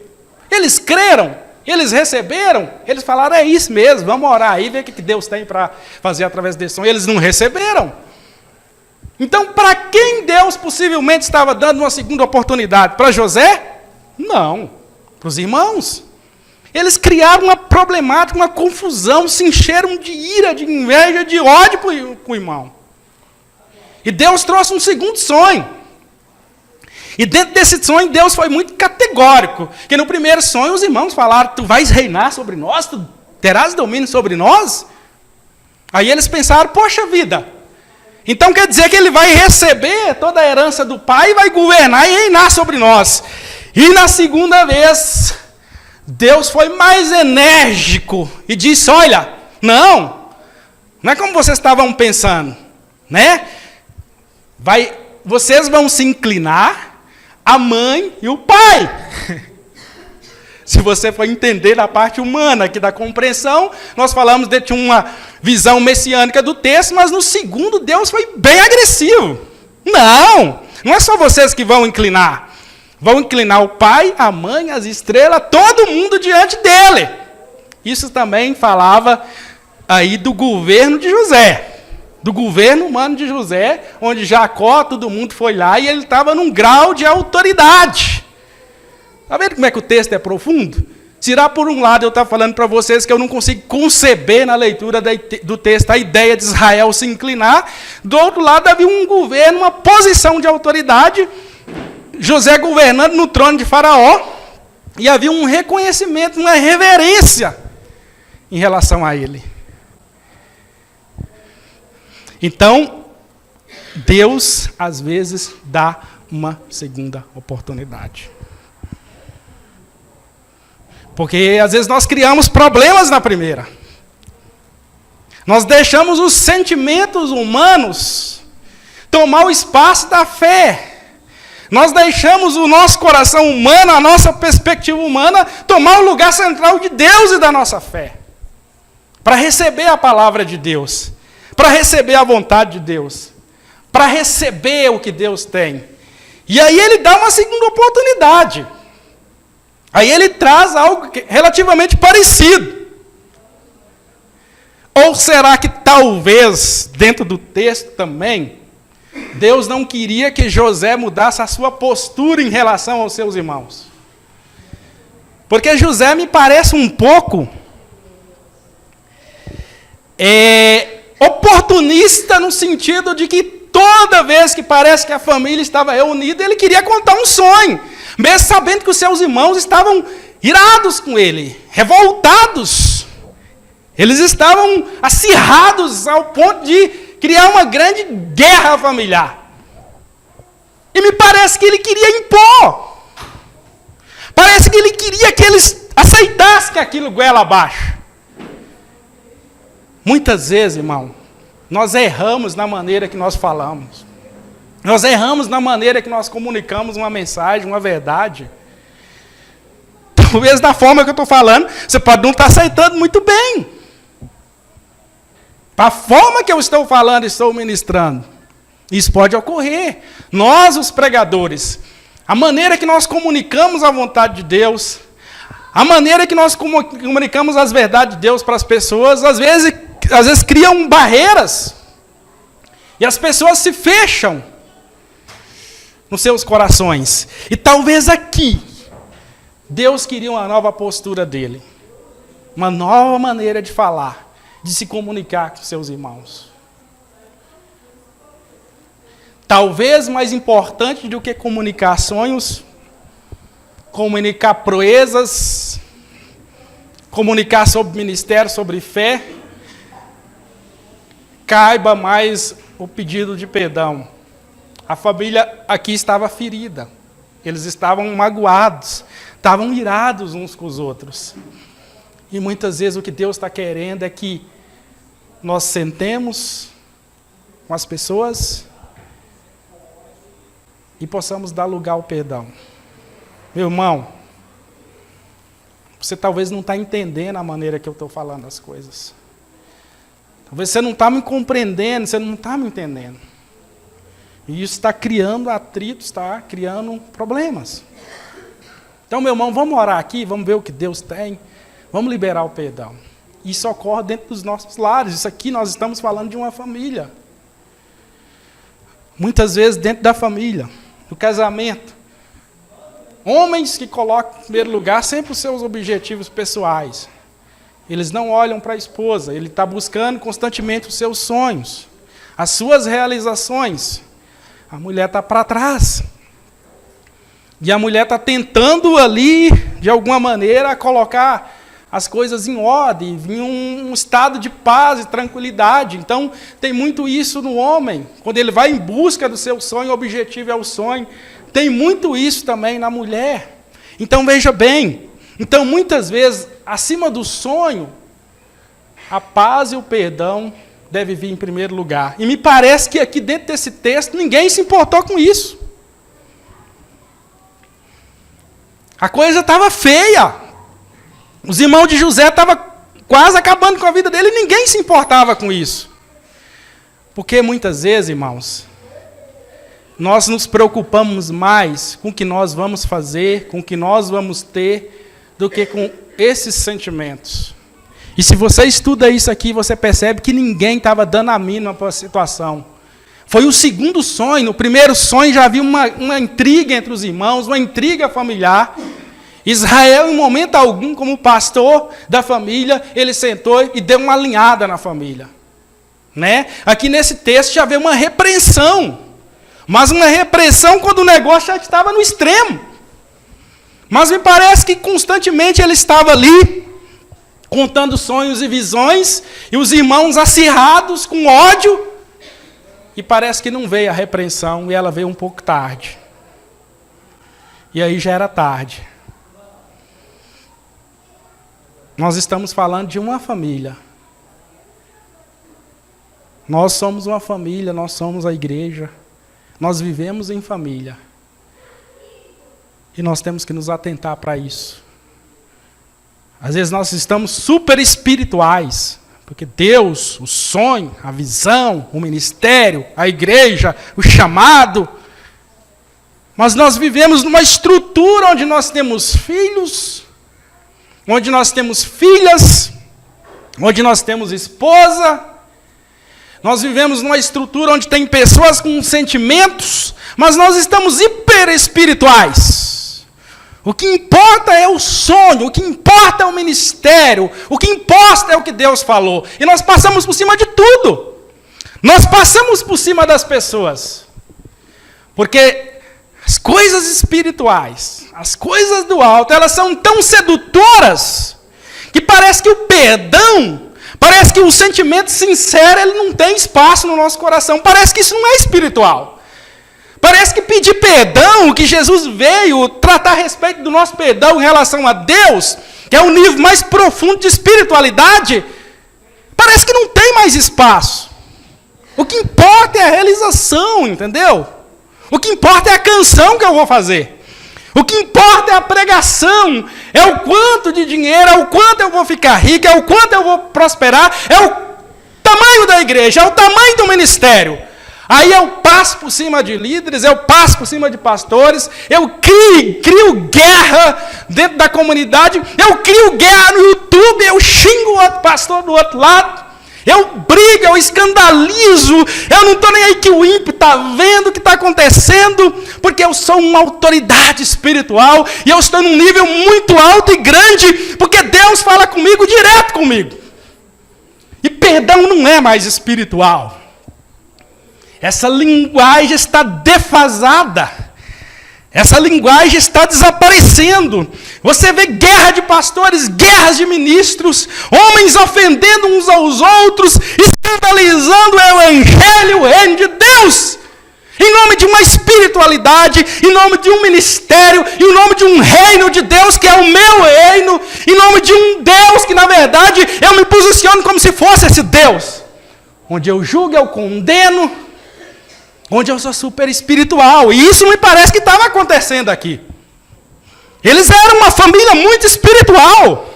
Eles creram, eles receberam, eles falaram, é isso mesmo, vamos orar aí, ver o que Deus tem para fazer através desse sonho. Eles não receberam. Então, para quem Deus possivelmente estava dando uma segunda oportunidade? Para José? Não, para os irmãos. Eles criaram uma problemática, uma confusão, se encheram de ira, de inveja, de ódio com o irmão. E Deus trouxe um segundo sonho. E dentro desse sonho, Deus foi muito categórico. Porque no primeiro sonho, os irmãos falaram, tu vais reinar sobre nós, tu terás domínio sobre nós. Aí eles pensaram, poxa vida, então quer dizer que ele vai receber toda a herança do pai e vai governar e reinar sobre nós. E na segunda vez, Deus foi mais enérgico e disse, olha, não é como vocês estavam pensando, né? Vocês vão se inclinar a mãe e o pai. Se você for entender na parte humana aqui da compreensão, nós falamos de uma visão messiânica do texto, mas no segundo Deus foi bem agressivo. Não é só vocês que vão inclinar. Vão inclinar o pai, a mãe, as estrelas, todo mundo diante dele. Isso também falava aí do governo de José. Do governo humano de José, onde Jacó, todo mundo foi lá, e ele estava num grau de autoridade. Está vendo como é que o texto é profundo? Tirar por um lado, eu estava falando para vocês que eu não consigo conceber na leitura do texto a ideia de Israel se inclinar. Do outro lado, havia um governo, uma posição de autoridade, José governando no trono de Faraó, e havia um reconhecimento, uma reverência em relação a ele. Então, Deus, às vezes, dá uma segunda oportunidade. Porque, às vezes, nós criamos problemas na primeira. Nós deixamos os sentimentos humanos tomar o espaço da fé. Nós deixamos o nosso coração humano, a nossa perspectiva humana, tomar o lugar central de Deus e da nossa fé. Para receber a palavra de Deus. Para receber a vontade de Deus, para receber o que Deus tem. E aí ele dá uma segunda oportunidade. Aí ele traz algo relativamente parecido. Ou será que talvez, dentro do texto também, Deus não queria que José mudasse a sua postura em relação aos seus irmãos? Porque José me parece um pouco oportunista no sentido de que toda vez que parece que a família estava reunida, ele queria contar um sonho, mesmo sabendo que os seus irmãos estavam irados com ele, revoltados. Eles estavam acirrados ao ponto de criar uma grande guerra familiar. E me parece que ele queria impor. Parece que ele queria que eles aceitassem aquilo goela abaixo. Muitas vezes, irmão, nós erramos na maneira que nós falamos. Nós erramos na maneira que nós comunicamos uma mensagem, uma verdade. Talvez da forma que eu estou falando, você pode não estar aceitando muito bem. A forma que eu estou falando e estou ministrando, isso pode ocorrer. Nós, os pregadores, a maneira que nós comunicamos a vontade de Deus, a maneira que nós comunicamos as verdades de Deus para as pessoas, às vezes criam barreiras. E as pessoas se fecham nos seus corações. E talvez aqui, Deus queria uma nova postura dele. Uma nova maneira de falar, de se comunicar com seus irmãos. Talvez mais importante do que comunicar sonhos, comunicar proezas, comunicar sobre ministério, sobre fé, caiba mais o pedido de perdão. A família aqui estava ferida. Eles estavam magoados, estavam irados uns com os outros. E muitas vezes o que Deus está querendo é que nós sentemos com as pessoas e possamos dar lugar ao perdão. Meu irmão, você talvez não está entendendo a maneira que eu estou falando as coisas. Talvez você não está me compreendendo, você não está me entendendo. E isso está criando atritos, está criando problemas. Então, meu irmão, vamos orar aqui, vamos ver o que Deus tem, vamos liberar o perdão. Isso ocorre dentro dos nossos lares, isso aqui nós estamos falando de uma família. Muitas vezes dentro da família, no casamento. Homens que colocam em primeiro lugar sempre os seus objetivos pessoais. Eles não olham para a esposa, ele está buscando constantemente os seus sonhos, as suas realizações. A mulher está para trás. E a mulher está tentando ali, de alguma maneira, colocar as coisas em ordem, em um estado de paz e tranquilidade. Então, tem muito isso no homem. Quando ele vai em busca do seu sonho, o objetivo é o sonho. Tem muito isso também na mulher. Então, veja bem. Então, muitas vezes, acima do sonho, a paz e o perdão deve vir em primeiro lugar. E me parece que aqui dentro desse texto, ninguém se importou com isso. A coisa estava feia. Os irmãos de José estavam quase acabando com a vida dele e ninguém se importava com isso. Porque muitas vezes, irmãos, nós nos preocupamos mais com o que nós vamos fazer, com o que nós vamos ter, do que com esses sentimentos. E se você estuda isso aqui, você percebe que ninguém estava dando a mínima para a situação. Foi o segundo sonho. No primeiro sonho já havia uma intriga entre os irmãos, uma intriga familiar. Israel, em momento algum, como pastor da família, ele sentou e deu uma alinhada na família. Né? Aqui nesse texto já vê uma repreensão. Mas uma repreensão quando o negócio já estava no extremo. Mas me parece que constantemente ele estava ali, contando sonhos e visões, e os irmãos acirrados, com ódio, e parece que não veio a repreensão, e ela veio um pouco tarde. E aí já era tarde. Nós estamos falando de uma família. Nós somos uma família, nós somos a igreja, nós vivemos em família. E nós temos que nos atentar para isso. Às vezes nós estamos super espirituais, porque Deus, o sonho, a visão, o ministério, a igreja, o chamado, mas nós vivemos numa estrutura onde nós temos filhos, onde nós temos filhas, onde nós temos esposa, nós vivemos numa estrutura onde tem pessoas com sentimentos, mas nós estamos hiper espirituais. O que importa é o sonho, o que importa é o ministério, o que importa é o que Deus falou. E nós passamos por cima de tudo. Nós passamos por cima das pessoas. Porque as coisas espirituais, as coisas do alto, elas são tão sedutoras, que parece que o perdão, parece que o sentimento sincero, ele não tem espaço no nosso coração. Parece que isso não é espiritual. Parece que pedir perdão, que Jesus veio tratar a respeito do nosso perdão em relação a Deus, que é o nível mais profundo de espiritualidade, parece que não tem mais espaço. O que importa é a realização, entendeu? O que importa é a canção que eu vou fazer. O que importa é a pregação, é o quanto de dinheiro, é o quanto eu vou ficar rico, é o quanto eu vou prosperar, é o tamanho da igreja, é o tamanho do ministério. Aí eu passo por cima de líderes, eu passo por cima de pastores, eu crio guerra dentro da comunidade, eu crio guerra no YouTube, eu xingo o outro pastor do outro lado, eu brigo, eu escandalizo, eu não estou nem aí que o ímpio está vendo o que está acontecendo, porque eu sou uma autoridade espiritual, e eu estou num nível muito alto e grande, porque Deus fala comigo, direto comigo. E perdão não é mais espiritual. Essa linguagem está defasada. Essa linguagem está desaparecendo. Você vê guerra de pastores, guerras de ministros, homens ofendendo uns aos outros, escandalizando o evangelho, o reino de Deus, em nome de uma espiritualidade, em nome de um ministério, em nome de um reino de Deus que é o meu reino, em nome de um Deus que, na verdade, eu me posiciono como se fosse esse Deus, onde eu julgo, eu condeno, onde eu sou super espiritual. E isso me parece que estava acontecendo aqui. Eles eram uma família muito espiritual.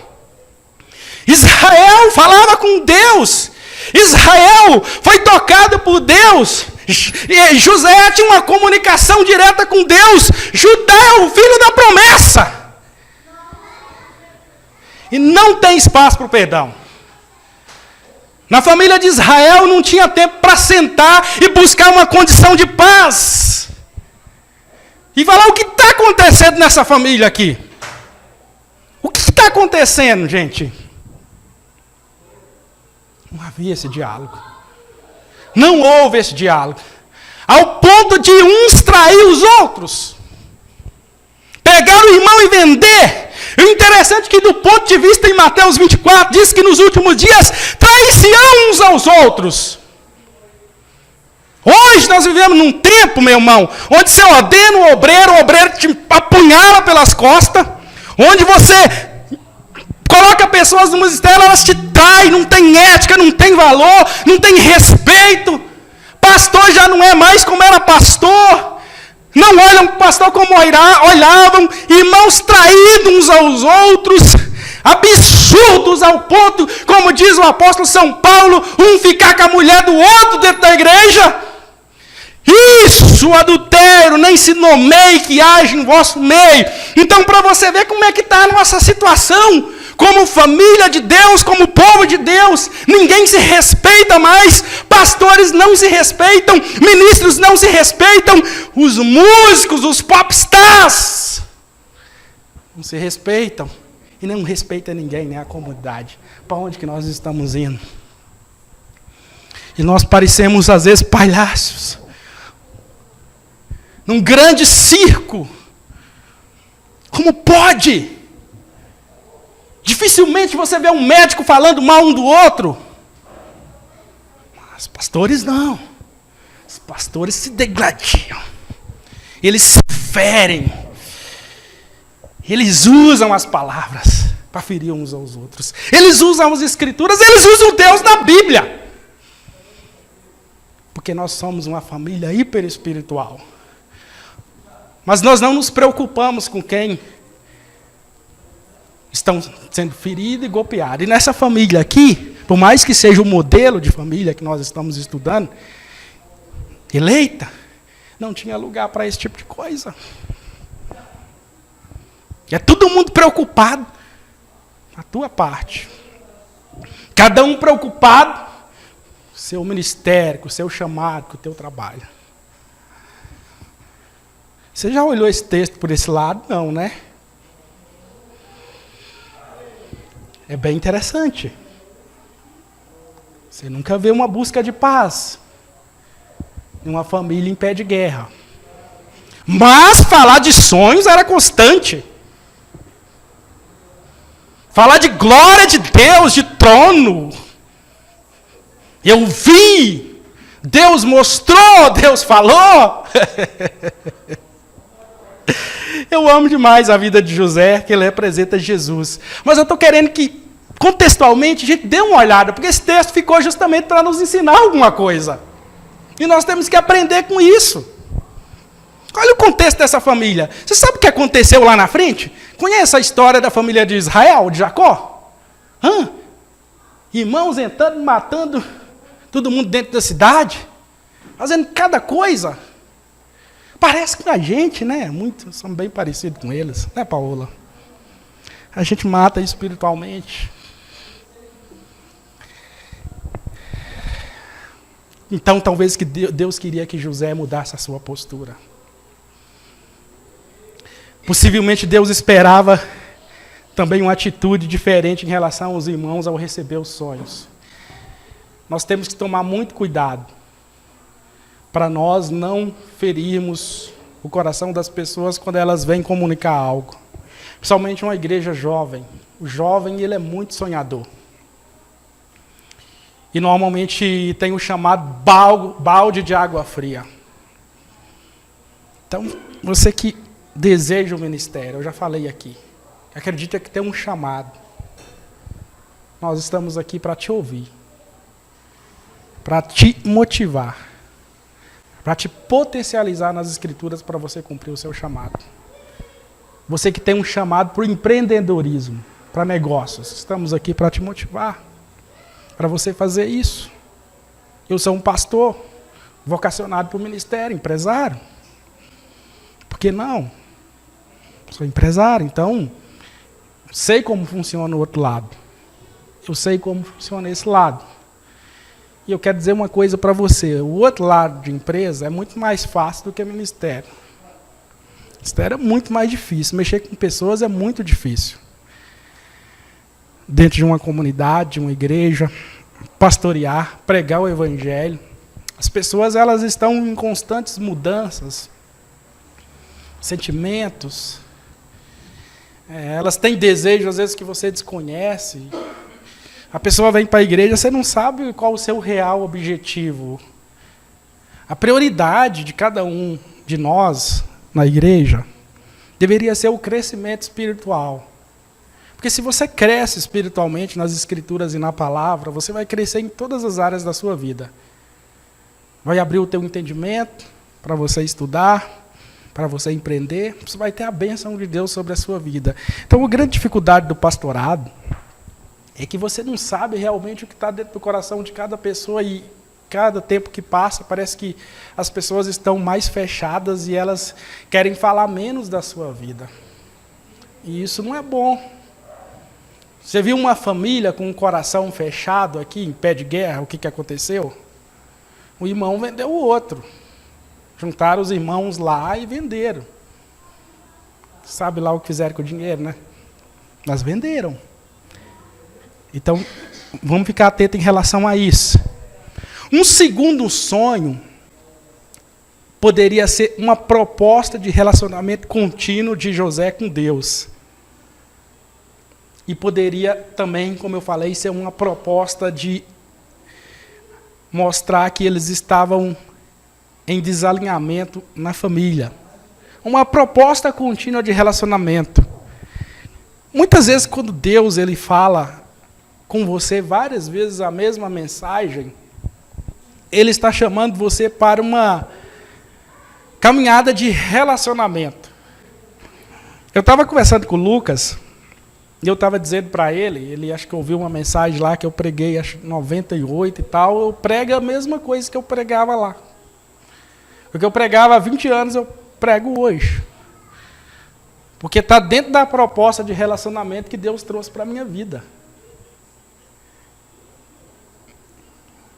Israel falava com Deus. Israel foi tocado por Deus. José tinha uma comunicação direta com Deus. Judá é o filho da promessa. E não tem espaço para o perdão. Na família de Israel não tinha tempo para sentar e buscar uma condição de paz. E falar o que está acontecendo nessa família aqui. O que está acontecendo, gente? Não havia esse diálogo. Não houve esse diálogo. Ao ponto de uns trair os outros. Pegar o irmão e vender. O interessante é que do ponto de vista em Mateus 24, diz que nos últimos dias trair-se-ão uns aos outros. Hoje nós vivemos num tempo, meu irmão, onde você ordena o obreiro te apunhala pelas costas, onde você coloca pessoas no ministério, elas te traem, não tem ética, não tem valor, não tem respeito. Pastor já não é mais como era pastor. Não olham para o pastor como olhavam. Irmãos traídos uns aos outros. Absurdos ao ponto, como diz o apóstolo São Paulo, um ficar com a mulher do outro dentro da igreja. Isso, adultério, nem se nomeie que age em vosso meio. Então, para você ver como é que está a nossa situação, como família de Deus, como povo de Deus, ninguém se respeita mais, pastores não se respeitam, ministros não se respeitam, os músicos, os popstars, não se respeitam, e não respeita ninguém, nem a comunidade. Para onde que nós estamos indo? E nós parecemos, às vezes, palhaços, num grande circo. Como pode? Dificilmente você vê um médico falando mal um do outro. Mas pastores não. Os pastores se degladiam. Eles se ferem. Eles usam as palavras para ferir uns aos outros. Eles usam as escrituras, eles usam o Deus da Bíblia. Porque nós somos uma família hiper espiritual. Mas nós não nos preocupamos com quem estão sendo feridos e golpeados. E nessa família aqui, por mais que seja o modelo de família que nós estamos estudando, eleita, não tinha lugar para esse tipo de coisa. É todo mundo preocupado com a tua parte. Cada um preocupado com o seu ministério, com o seu chamado, com o teu trabalho. Você já olhou esse texto por esse lado? Não, né? É bem interessante. Você nunca vê uma busca de paz em uma família em pé de guerra. Mas falar de sonhos era constante. Falar de glória de Deus, de trono. Eu vi, Deus mostrou, Deus falou. Eu amo demais a vida de José, que ele representa Jesus. Mas eu estou querendo que, contextualmente, a gente dê uma olhada, porque esse texto ficou justamente para nos ensinar alguma coisa. E nós temos que aprender com isso. Olha o contexto dessa família. Você sabe o que aconteceu lá na frente? Conhece a história da família de Israel, de Jacó? Irmãos entrando, matando todo mundo dentro da cidade, fazendo cada coisa. Parece com a gente, né? Muitos são bem parecidos com eles, né, Paola? A gente mata espiritualmente. Então, talvez que Deus queria que José mudasse a sua postura. Possivelmente Deus esperava também uma atitude diferente em relação aos irmãos ao receber os sonhos. Nós temos que tomar muito cuidado para nós não ferirmos o coração das pessoas quando elas vêm comunicar algo. Principalmente uma igreja jovem. O jovem, ele é muito sonhador. E normalmente tem o chamado balde de água fria. Então, você que deseja o ministério, eu já falei aqui, acredita que tem um chamado. Nós estamos aqui para te ouvir, para te motivar para te potencializar nas Escrituras para você cumprir o seu chamado. Você que tem um chamado para o empreendedorismo, para negócios, estamos aqui para te motivar, para você fazer isso. Eu sou um pastor, vocacionado para o ministério, empresário. Por que não? Sou empresário, então sei como funciona o outro lado. Eu sei como funciona esse lado. E eu quero dizer uma coisa para você. O outro lado de empresa é muito mais fácil do que ministério. Ministério é muito mais difícil. Mexer com pessoas é muito difícil. Dentro de uma comunidade, de uma igreja, pastorear, pregar o evangelho. As pessoas, elas estão em constantes mudanças. Sentimentos. Elas têm desejos, às vezes, que você desconhece. A pessoa vem para a igreja, você não sabe qual o seu real objetivo. A prioridade de cada um de nós na igreja deveria ser o crescimento espiritual. Porque se você cresce espiritualmente nas Escrituras e na palavra, você vai crescer em todas as áreas da sua vida. Vai abrir o teu entendimento para você estudar, para você empreender. Você vai ter a bênção de Deus sobre a sua vida. Então, a grande dificuldade do pastorado é que você não sabe realmente o que está dentro do coração de cada pessoa e cada tempo que passa parece que as pessoas estão mais fechadas e elas querem falar menos da sua vida. E isso não é bom. Você viu uma família com um coração fechado aqui, em pé de guerra, o que aconteceu? O irmão vendeu o outro. Juntaram os irmãos lá e venderam. Sabe lá o que fizeram com o dinheiro, né? Mas venderam. Então, vamos ficar atentos em relação a isso. Um segundo sonho poderia ser uma proposta de relacionamento contínuo de José com Deus. E poderia também, como eu falei, ser uma proposta de mostrar que eles estavam em desalinhamento na família. Uma proposta contínua de relacionamento. Muitas vezes, quando Deus ele fala com você várias vezes a mesma mensagem, Ele está chamando você para uma caminhada de relacionamento. Eu estava conversando com o Lucas, e eu estava dizendo para ele acho que ouviu uma mensagem lá que eu preguei, acho que 98 e tal, eu prego a mesma coisa que eu pregava lá. O que eu pregava há 20 anos, eu prego hoje. Porque está dentro da proposta de relacionamento que Deus trouxe para a minha vida.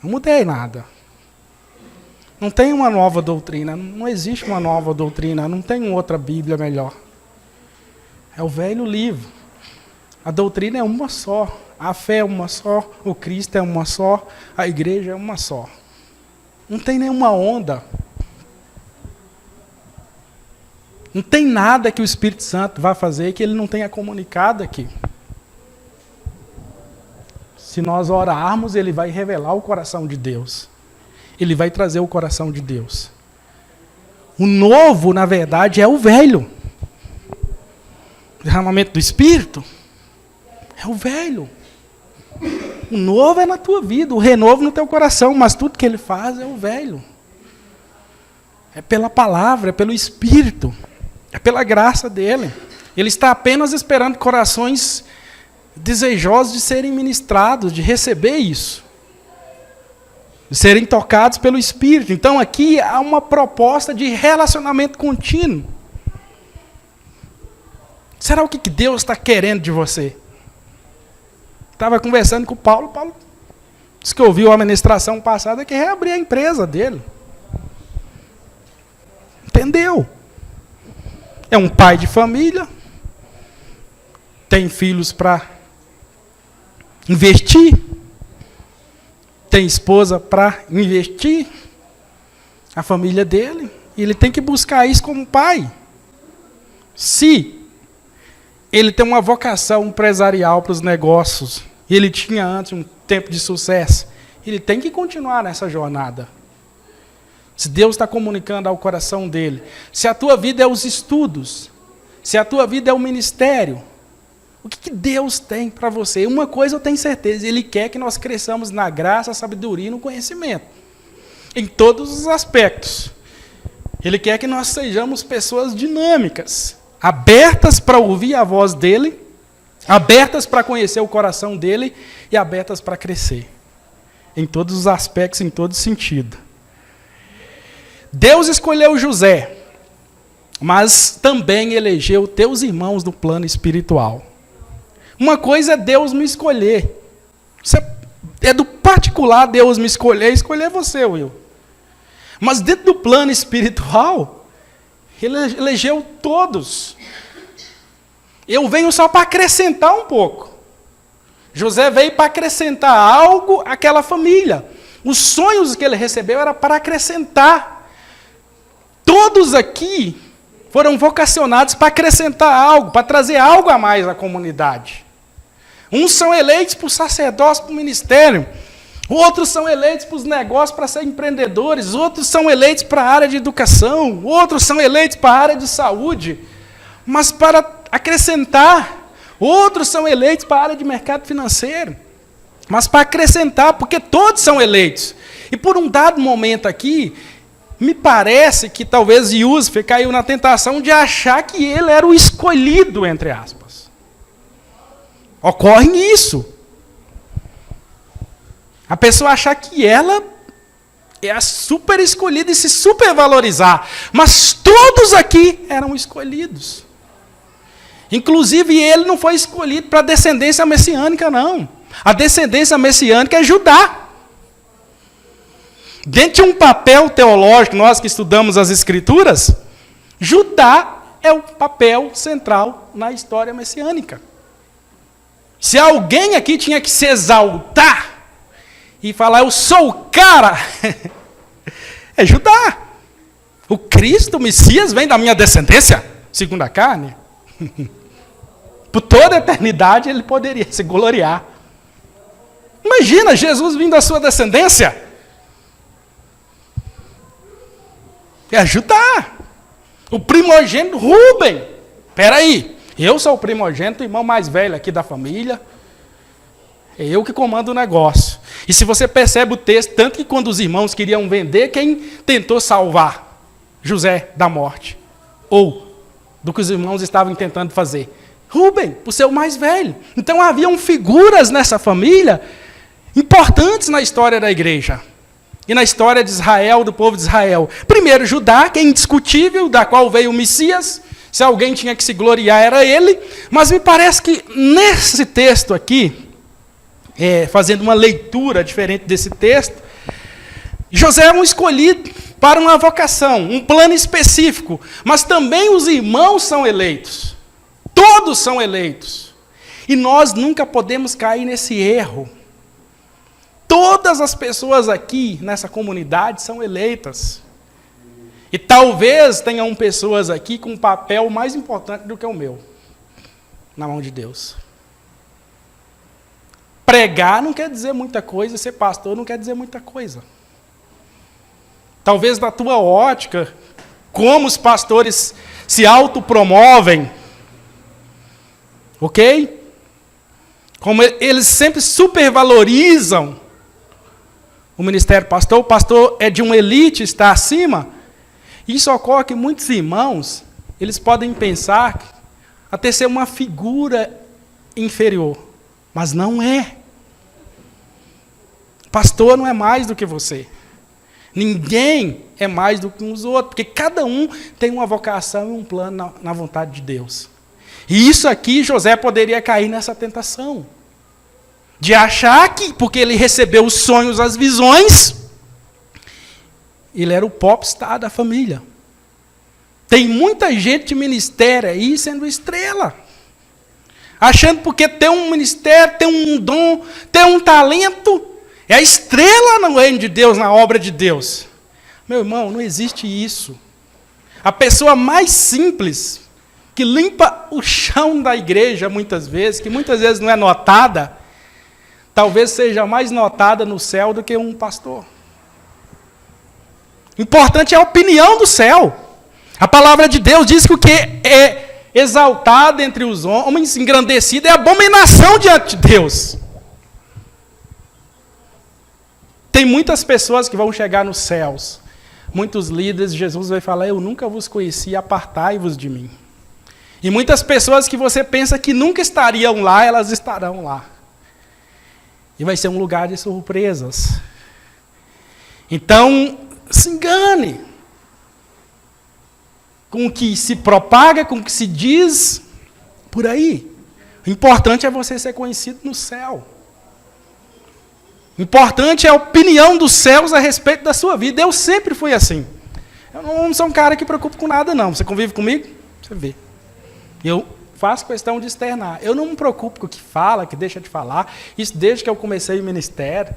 Não mudei nada. Não tem uma nova doutrina, não existe uma nova doutrina, não tem outra Bíblia melhor. É o velho livro. A doutrina é uma só, a fé é uma só, o Cristo é uma só, a igreja é uma só. Não tem nenhuma onda. Não tem nada que o Espírito Santo vá fazer que ele não tenha comunicado aqui. Se nós orarmos, ele vai revelar o coração de Deus. Ele vai trazer o coração de Deus. O novo, na verdade, é o velho. O derramamento do Espírito é o velho. O novo é na tua vida, o renovo no teu coração, mas tudo que ele faz é o velho. É pela palavra, é pelo Espírito, é pela graça dele. Ele está apenas esperando corações desejosos de serem ministrados, de receber isso. De serem tocados pelo Espírito. Então aqui há uma proposta de relacionamento contínuo. Será o que Deus está querendo de você? Estava conversando com o Paulo disse que ouviu a ministração passada que reabrir a empresa dele. Entendeu? É um pai de família, tem filhos para investir, tem esposa para investir, a família dele, e ele tem que buscar isso como pai. Se ele tem uma vocação empresarial para os negócios, e ele tinha antes um tempo de sucesso, ele tem que continuar nessa jornada. Se Deus está comunicando ao coração dele, se a tua vida é os estudos, se a tua vida é o ministério, o que Deus tem para você? Uma coisa eu tenho certeza, Ele quer que nós cresçamos na graça, sabedoria e no conhecimento. em todos os aspectos. Ele quer que nós sejamos pessoas dinâmicas, abertas para ouvir a voz dele, abertas para conhecer o coração dele e abertas para crescer. Em todos os aspectos, em todo sentido. Deus escolheu José, mas também elegeu teus irmãos no plano espiritual. Uma coisa é Deus me escolher. É do particular Deus me escolher você, Will. Mas dentro do plano espiritual, Ele elegeu todos. Eu venho só para acrescentar um pouco. José veio para acrescentar algo àquela família. Os sonhos que ele recebeu era para acrescentar. Todos aqui foram vocacionados para acrescentar algo, para trazer algo a mais à comunidade. Uns são eleitos para o sacerdócio, para o ministério. Outros são eleitos para os negócios, para ser empreendedores. Outros são eleitos para a área de educação. Outros são eleitos para a área de saúde. Mas para acrescentar. Outros são eleitos para a área de mercado financeiro. Mas para acrescentar, porque todos são eleitos. E por um dado momento aqui, me parece que talvez Yusuf caiu na tentação de achar que ele era o escolhido, entre aspas. Ocorre isso. A pessoa achar que ela é a super escolhida e se supervalorizar. Mas todos aqui eram escolhidos. Inclusive, ele não foi escolhido para a descendência messiânica, não. A descendência messiânica é Judá. Dentro de um papel teológico, nós que estudamos as Escrituras, Judá é o papel central na história messiânica. Se alguém aqui tinha que se exaltar e falar, eu sou o cara, é Judá. O Cristo, o Messias, vem da minha descendência, segundo a carne. Por toda a eternidade ele poderia se gloriar. Imagina Jesus vindo da sua descendência. É Judá. O primogênito Rubem. Espera aí, eu sou o primogênito, o irmão mais velho aqui da família. É eu que comando o negócio. E se você percebe o texto, tanto que quando os irmãos queriam vender, quem tentou salvar José da morte? Ou do que os irmãos estavam tentando fazer? Rubem, por ser o mais velho. Então haviam figuras nessa família importantes na história da igreja. E na história de Israel, do povo de Israel. Primeiro, Judá, que é indiscutível, da qual veio o Messias. Se alguém tinha que se gloriar, era ele. Mas me parece que nesse texto aqui, fazendo uma leitura diferente desse texto, José é um escolhido para uma vocação, um plano específico. Mas também os irmãos são eleitos. Todos são eleitos. E nós nunca podemos cair nesse erro. Todas as pessoas aqui nessa comunidade são eleitas. E talvez tenham pessoas aqui com um papel mais importante do que o meu, na mão de Deus. Pregar não quer dizer muita coisa, ser pastor não quer dizer muita coisa. Talvez na tua ótica, como os pastores se autopromovem, ok? Como eles sempre supervalorizam o ministério pastor, o pastor é de uma elite, está acima. Isso ocorre que muitos irmãos, eles podem pensar até ser uma figura inferior, mas não é. Pastor não é mais do que você. Ninguém é mais do que uns outros, porque cada um tem uma vocação e um plano na vontade de Deus. E isso aqui, José poderia cair nessa tentação. De achar que, porque ele recebeu os sonhos, as visões, ele era o popstar da família. Tem muita gente de ministério aí sendo estrela. Achando porque tem um ministério, tem um dom, tem um talento, é a estrela no reino de Deus, na obra de Deus. Meu irmão, não existe isso. A pessoa mais simples, que limpa o chão da igreja muitas vezes, que muitas vezes não é notada, talvez seja mais notada no céu do que um pastor. Importante é a opinião do céu. A palavra de Deus diz que o que é exaltado entre os homens, engrandecido, é abominação diante de Deus. Tem muitas pessoas que vão chegar nos céus. Muitos líderes, Jesus vai falar, eu nunca vos conheci, apartai-vos de mim. E muitas pessoas que você pensa que nunca estariam lá, elas estarão lá. E vai ser um lugar de surpresas. Então, se engane com o que se propaga, com o que se diz por aí. O importante é você ser conhecido no céu. O importante é a opinião dos céus a respeito da sua vida. Eu sempre fui assim. Eu não sou um cara que preocupa com nada, não. Você convive comigo? Você vê. Eu faço questão de externar. Eu não me preocupo com o que fala, que deixa de falar. Isso desde que eu comecei o ministério.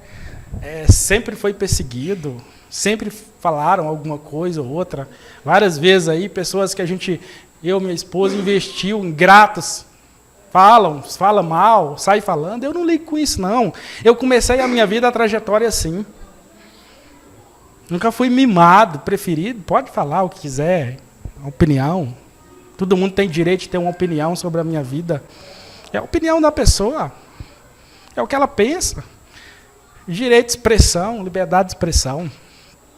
Sempre foi perseguido. Sempre falaram alguma coisa ou outra. Várias vezes aí, pessoas que eu e minha esposa investiu, ingratos, fala mal, sai falando. Eu não ligo com isso, não. Eu comecei a minha vida, a trajetória assim. Nunca fui mimado, preferido. Pode falar o que quiser, opinião. Todo mundo tem direito de ter uma opinião sobre a minha vida. É a opinião da pessoa. É o que ela pensa. Direito de expressão, liberdade de expressão.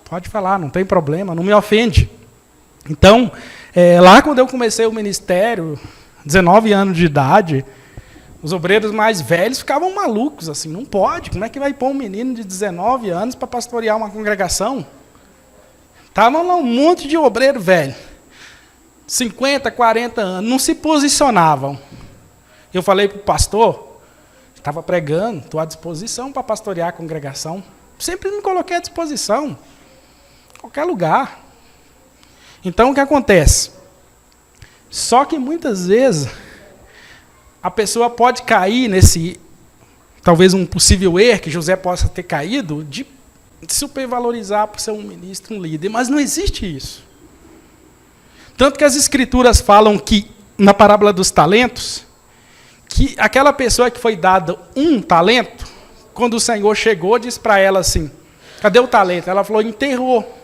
Pode falar, não tem problema, não me ofende. Então, lá quando eu comecei o ministério, 19 anos de idade, os obreiros mais velhos ficavam malucos, assim, não pode. Como é que vai pôr um menino de 19 anos para pastorear uma congregação? Estavam lá um monte de obreiro velho. 50, 40 anos, não se posicionavam. Eu falei para o pastor, estava pregando, estou à disposição para pastorear a congregação. Sempre me coloquei à disposição, em qualquer lugar. Então, o que acontece? Só que muitas vezes, a pessoa pode cair nesse, talvez um possível erro que José possa ter caído, de supervalorizar por ser um ministro, um líder, mas não existe isso. Tanto que as escrituras falam que, na parábola dos talentos, que aquela pessoa que foi dada um talento, quando o Senhor chegou, disse para ela assim, cadê o talento? Ela falou, enterrou.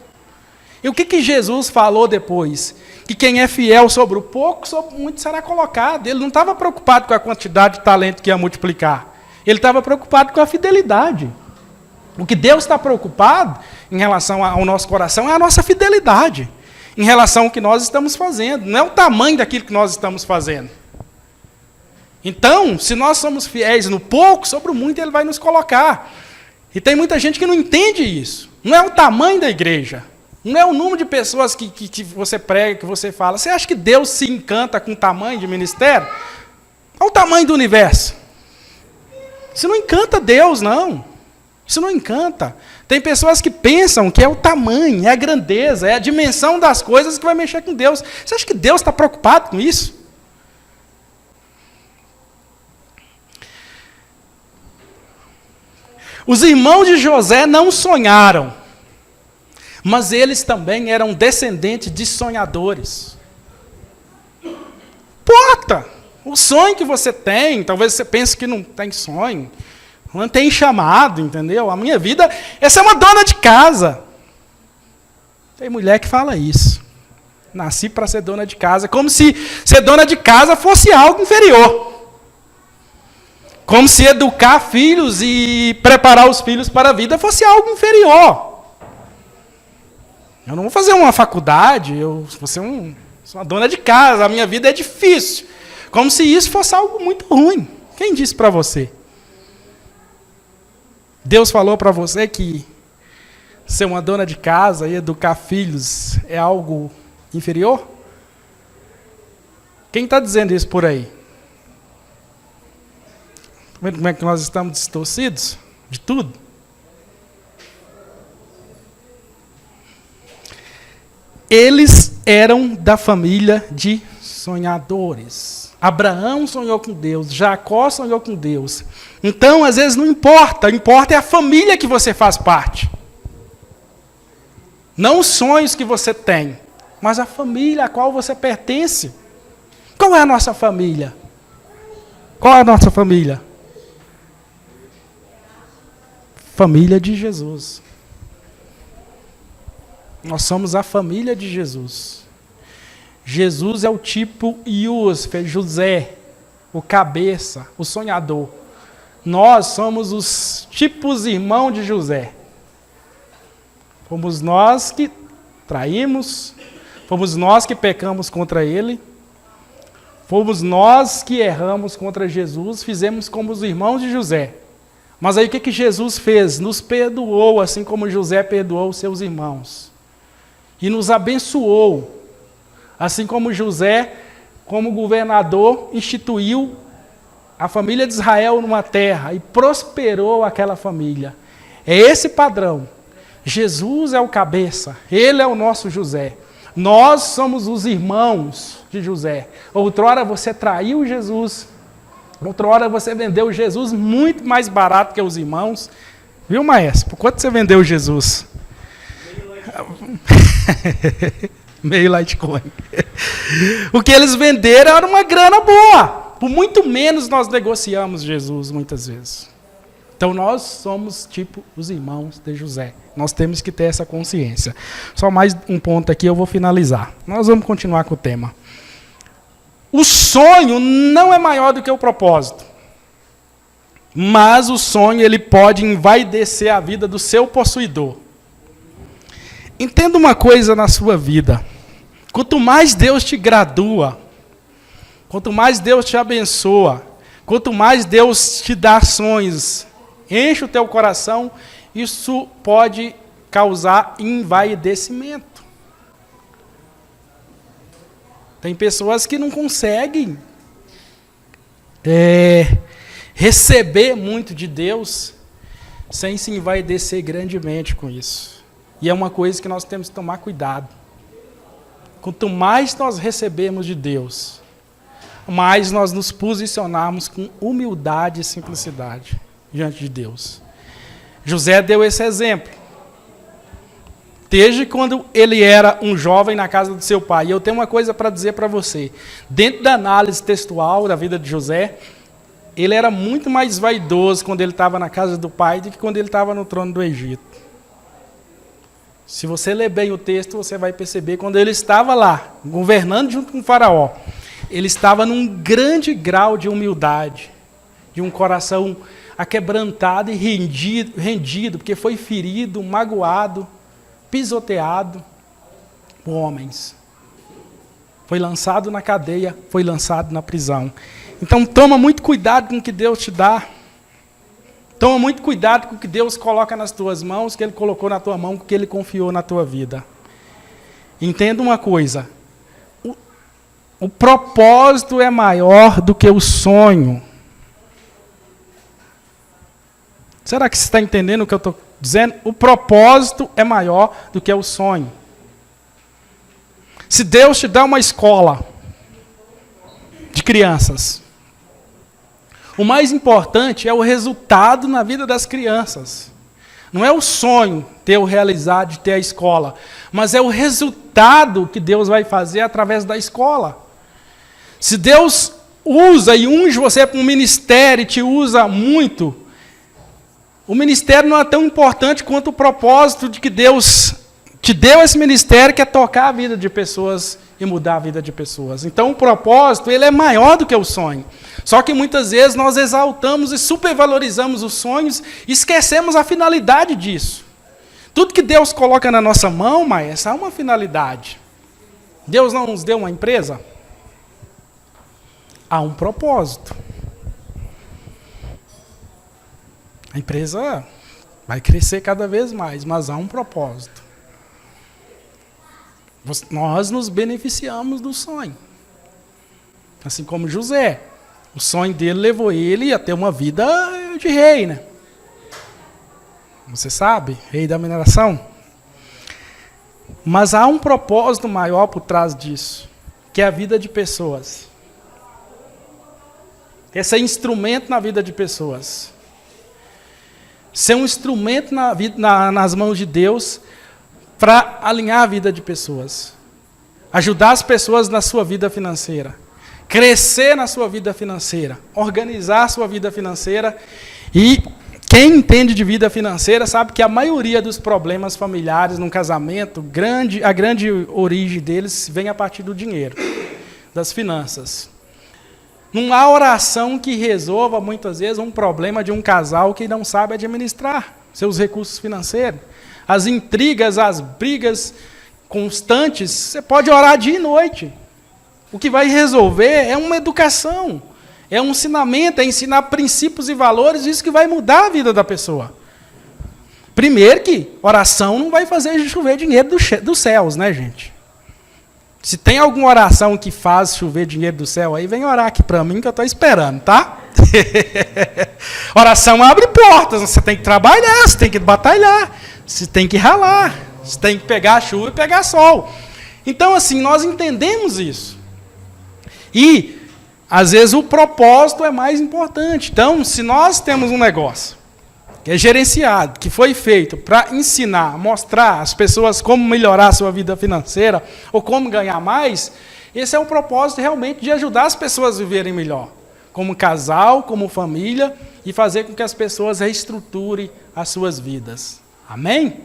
E o que Jesus falou depois? Que quem é fiel sobre o pouco, sobre o muito será colocado. Ele não estava preocupado com a quantidade de talento que ia multiplicar. Ele estava preocupado com a fidelidade. O que Deus está preocupado em relação ao nosso coração é a nossa fidelidade. Em relação ao que nós estamos fazendo. Não é o tamanho daquilo que nós estamos fazendo. Então, se nós somos fiéis no pouco, sobre o muito Ele vai nos colocar. E tem muita gente que não entende isso. Não é o tamanho da igreja. Não é o número de pessoas que você prega, que você fala. Você acha que Deus se encanta com o tamanho de ministério? Olha o tamanho do universo. Isso não encanta Deus, não. Isso não encanta. Tem pessoas que pensam que é o tamanho, é a grandeza, é a dimensão das coisas que vai mexer com Deus. Você acha que Deus está preocupado com isso? Os irmãos de José não sonharam, mas eles também eram descendentes de sonhadores. Importa o sonho que você tem, talvez você pense que não tem sonho, não tem chamado, entendeu? A minha vida é ser uma dona de casa. Tem mulher que fala isso. Nasci para ser dona de casa, como se ser dona de casa fosse algo inferior. Como se educar filhos e preparar os filhos para a vida fosse algo inferior. Eu não vou fazer uma faculdade, eu vou ser sou uma dona de casa, a minha vida é difícil. Como se isso fosse algo muito ruim. Quem disse para você? Deus falou para você que ser uma dona de casa e educar filhos é algo inferior? Quem está dizendo isso por aí? Está vendo como é que nós estamos distorcidos de tudo? Eles eram da família de sonhadores. Abraão sonhou com Deus, Jacó sonhou com Deus. Então, às vezes, não importa. O importa é a família que você faz parte. Não os sonhos que você tem, mas a família a qual você pertence. Qual é a nossa família? Qual é a nossa família? Família de Jesus. Nós somos a família de Jesus. Jesus é o tipo Yúsfer, José, o cabeça, o sonhador. Nós somos os tipos irmãos de José. Fomos nós que traímos, fomos nós que pecamos contra ele, fomos nós que erramos contra Jesus, fizemos como os irmãos de José. Mas aí o que Jesus fez? Nos perdoou, assim como José perdoou os seus irmãos. E nos abençoou, assim como José, como governador, instituiu a família de Israel numa terra e prosperou aquela família. É esse padrão. Jesus é o cabeça, ele é o nosso José. Nós somos os irmãos de José. Outrora você traiu Jesus, outrora você vendeu Jesus muito mais barato que os irmãos. Viu, maestro? Por quanto você vendeu Jesus? Meio Litecoin. O que eles venderam era uma grana boa. Por muito menos nós negociamos Jesus muitas vezes. Então nós somos tipo os irmãos de José. Nós temos que ter essa consciência. Só mais um ponto aqui, eu vou finalizar. Nós vamos continuar com o tema. O sonho não é maior do que o propósito. Mas o sonho ele pode envaidecer a vida do seu possuidor. Entenda uma coisa na sua vida. Quanto mais Deus te gradua, quanto mais Deus te abençoa, quanto mais Deus te dá sonhos, enche o teu coração, isso pode causar envaidecimento. Tem pessoas que não conseguem receber muito de Deus sem se envaidecer grandemente com isso. E é uma coisa que nós temos que tomar cuidado. Quanto mais nós recebemos de Deus, mais nós nos posicionarmos com humildade e simplicidade diante de Deus. José deu esse exemplo. Desde quando ele era um jovem na casa do seu pai. E eu tenho uma coisa para dizer para você. Dentro da análise textual da vida de José, ele era muito mais vaidoso quando ele estava na casa do pai do que quando ele estava no trono do Egito. Se você ler bem o texto, você vai perceber quando ele estava lá, governando junto com o faraó, ele estava num grande grau de humildade, de um coração aquebrantado e rendido, porque foi ferido, magoado, pisoteado por homens. Foi lançado na cadeia, foi lançado na prisão. Então toma muito cuidado com o que Deus te dá. Toma muito cuidado com o que Deus coloca nas tuas mãos, que Ele colocou na tua mão, que Ele confiou na tua vida. Entenda uma coisa. O propósito é maior do que o sonho. Será que você está entendendo o que eu estou dizendo? O propósito é maior do que o sonho. Se Deus te dá uma escola de crianças, o mais importante é o resultado na vida das crianças. Não é o sonho ter o realizado de ter a escola, mas é o resultado que Deus vai fazer através da escola. Se Deus usa e unge você para um ministério e te usa muito, o ministério não é tão importante quanto o propósito de que Deus te deu esse ministério, que é tocar a vida de pessoas e mudar a vida de pessoas. Então o propósito ele é maior do que o sonho. Só que muitas vezes nós exaltamos e supervalorizamos os sonhos e esquecemos a finalidade disso. Tudo que Deus coloca na nossa mão, maestro, há uma finalidade. Deus não nos deu uma empresa? Há um propósito. A empresa vai crescer cada vez mais, mas há um propósito. Nós nos beneficiamos do sonho. Assim como José. O sonho dele levou ele a ter uma vida de rei, né? Você sabe, rei da mineração. Mas há um propósito maior por trás disso, que é a vida de pessoas. É ser instrumento na vida de pessoas. Ser um instrumento nas mãos de Deus para alinhar a vida de pessoas. Ajudar as pessoas na sua vida financeira. Crescer na sua vida financeira. Organizar a sua vida financeira. E quem entende de vida financeira sabe que a maioria dos problemas familiares num casamento, a grande origem deles vem a partir do dinheiro, das finanças. Não há oração que resolva, muitas vezes, um problema de um casal que não sabe administrar seus recursos financeiros. as intrigas, as brigas constantes, você pode orar dia e noite. O que vai resolver é uma educação, é um ensinamento, é ensinar princípios e valores, isso que vai mudar a vida da pessoa. Primeiro que oração não vai fazer chover dinheiro dos céus, né, gente? Se tem alguma oração que faz chover dinheiro do céu, aí vem orar aqui para mim que eu estou esperando, tá? Oração abre portas, você tem que trabalhar, você tem que batalhar, você tem que ralar, você tem que pegar chuva e pegar sol. Então, assim, nós entendemos isso. E, às vezes, o propósito é mais importante. Então, se nós temos um negócio que é gerenciado, que foi feito para ensinar, mostrar às pessoas como melhorar a sua vida financeira ou como ganhar mais, esse é o propósito realmente de ajudar as pessoas a viverem melhor, como casal, como família, e fazer com que as pessoas reestruturem as suas vidas. Amém?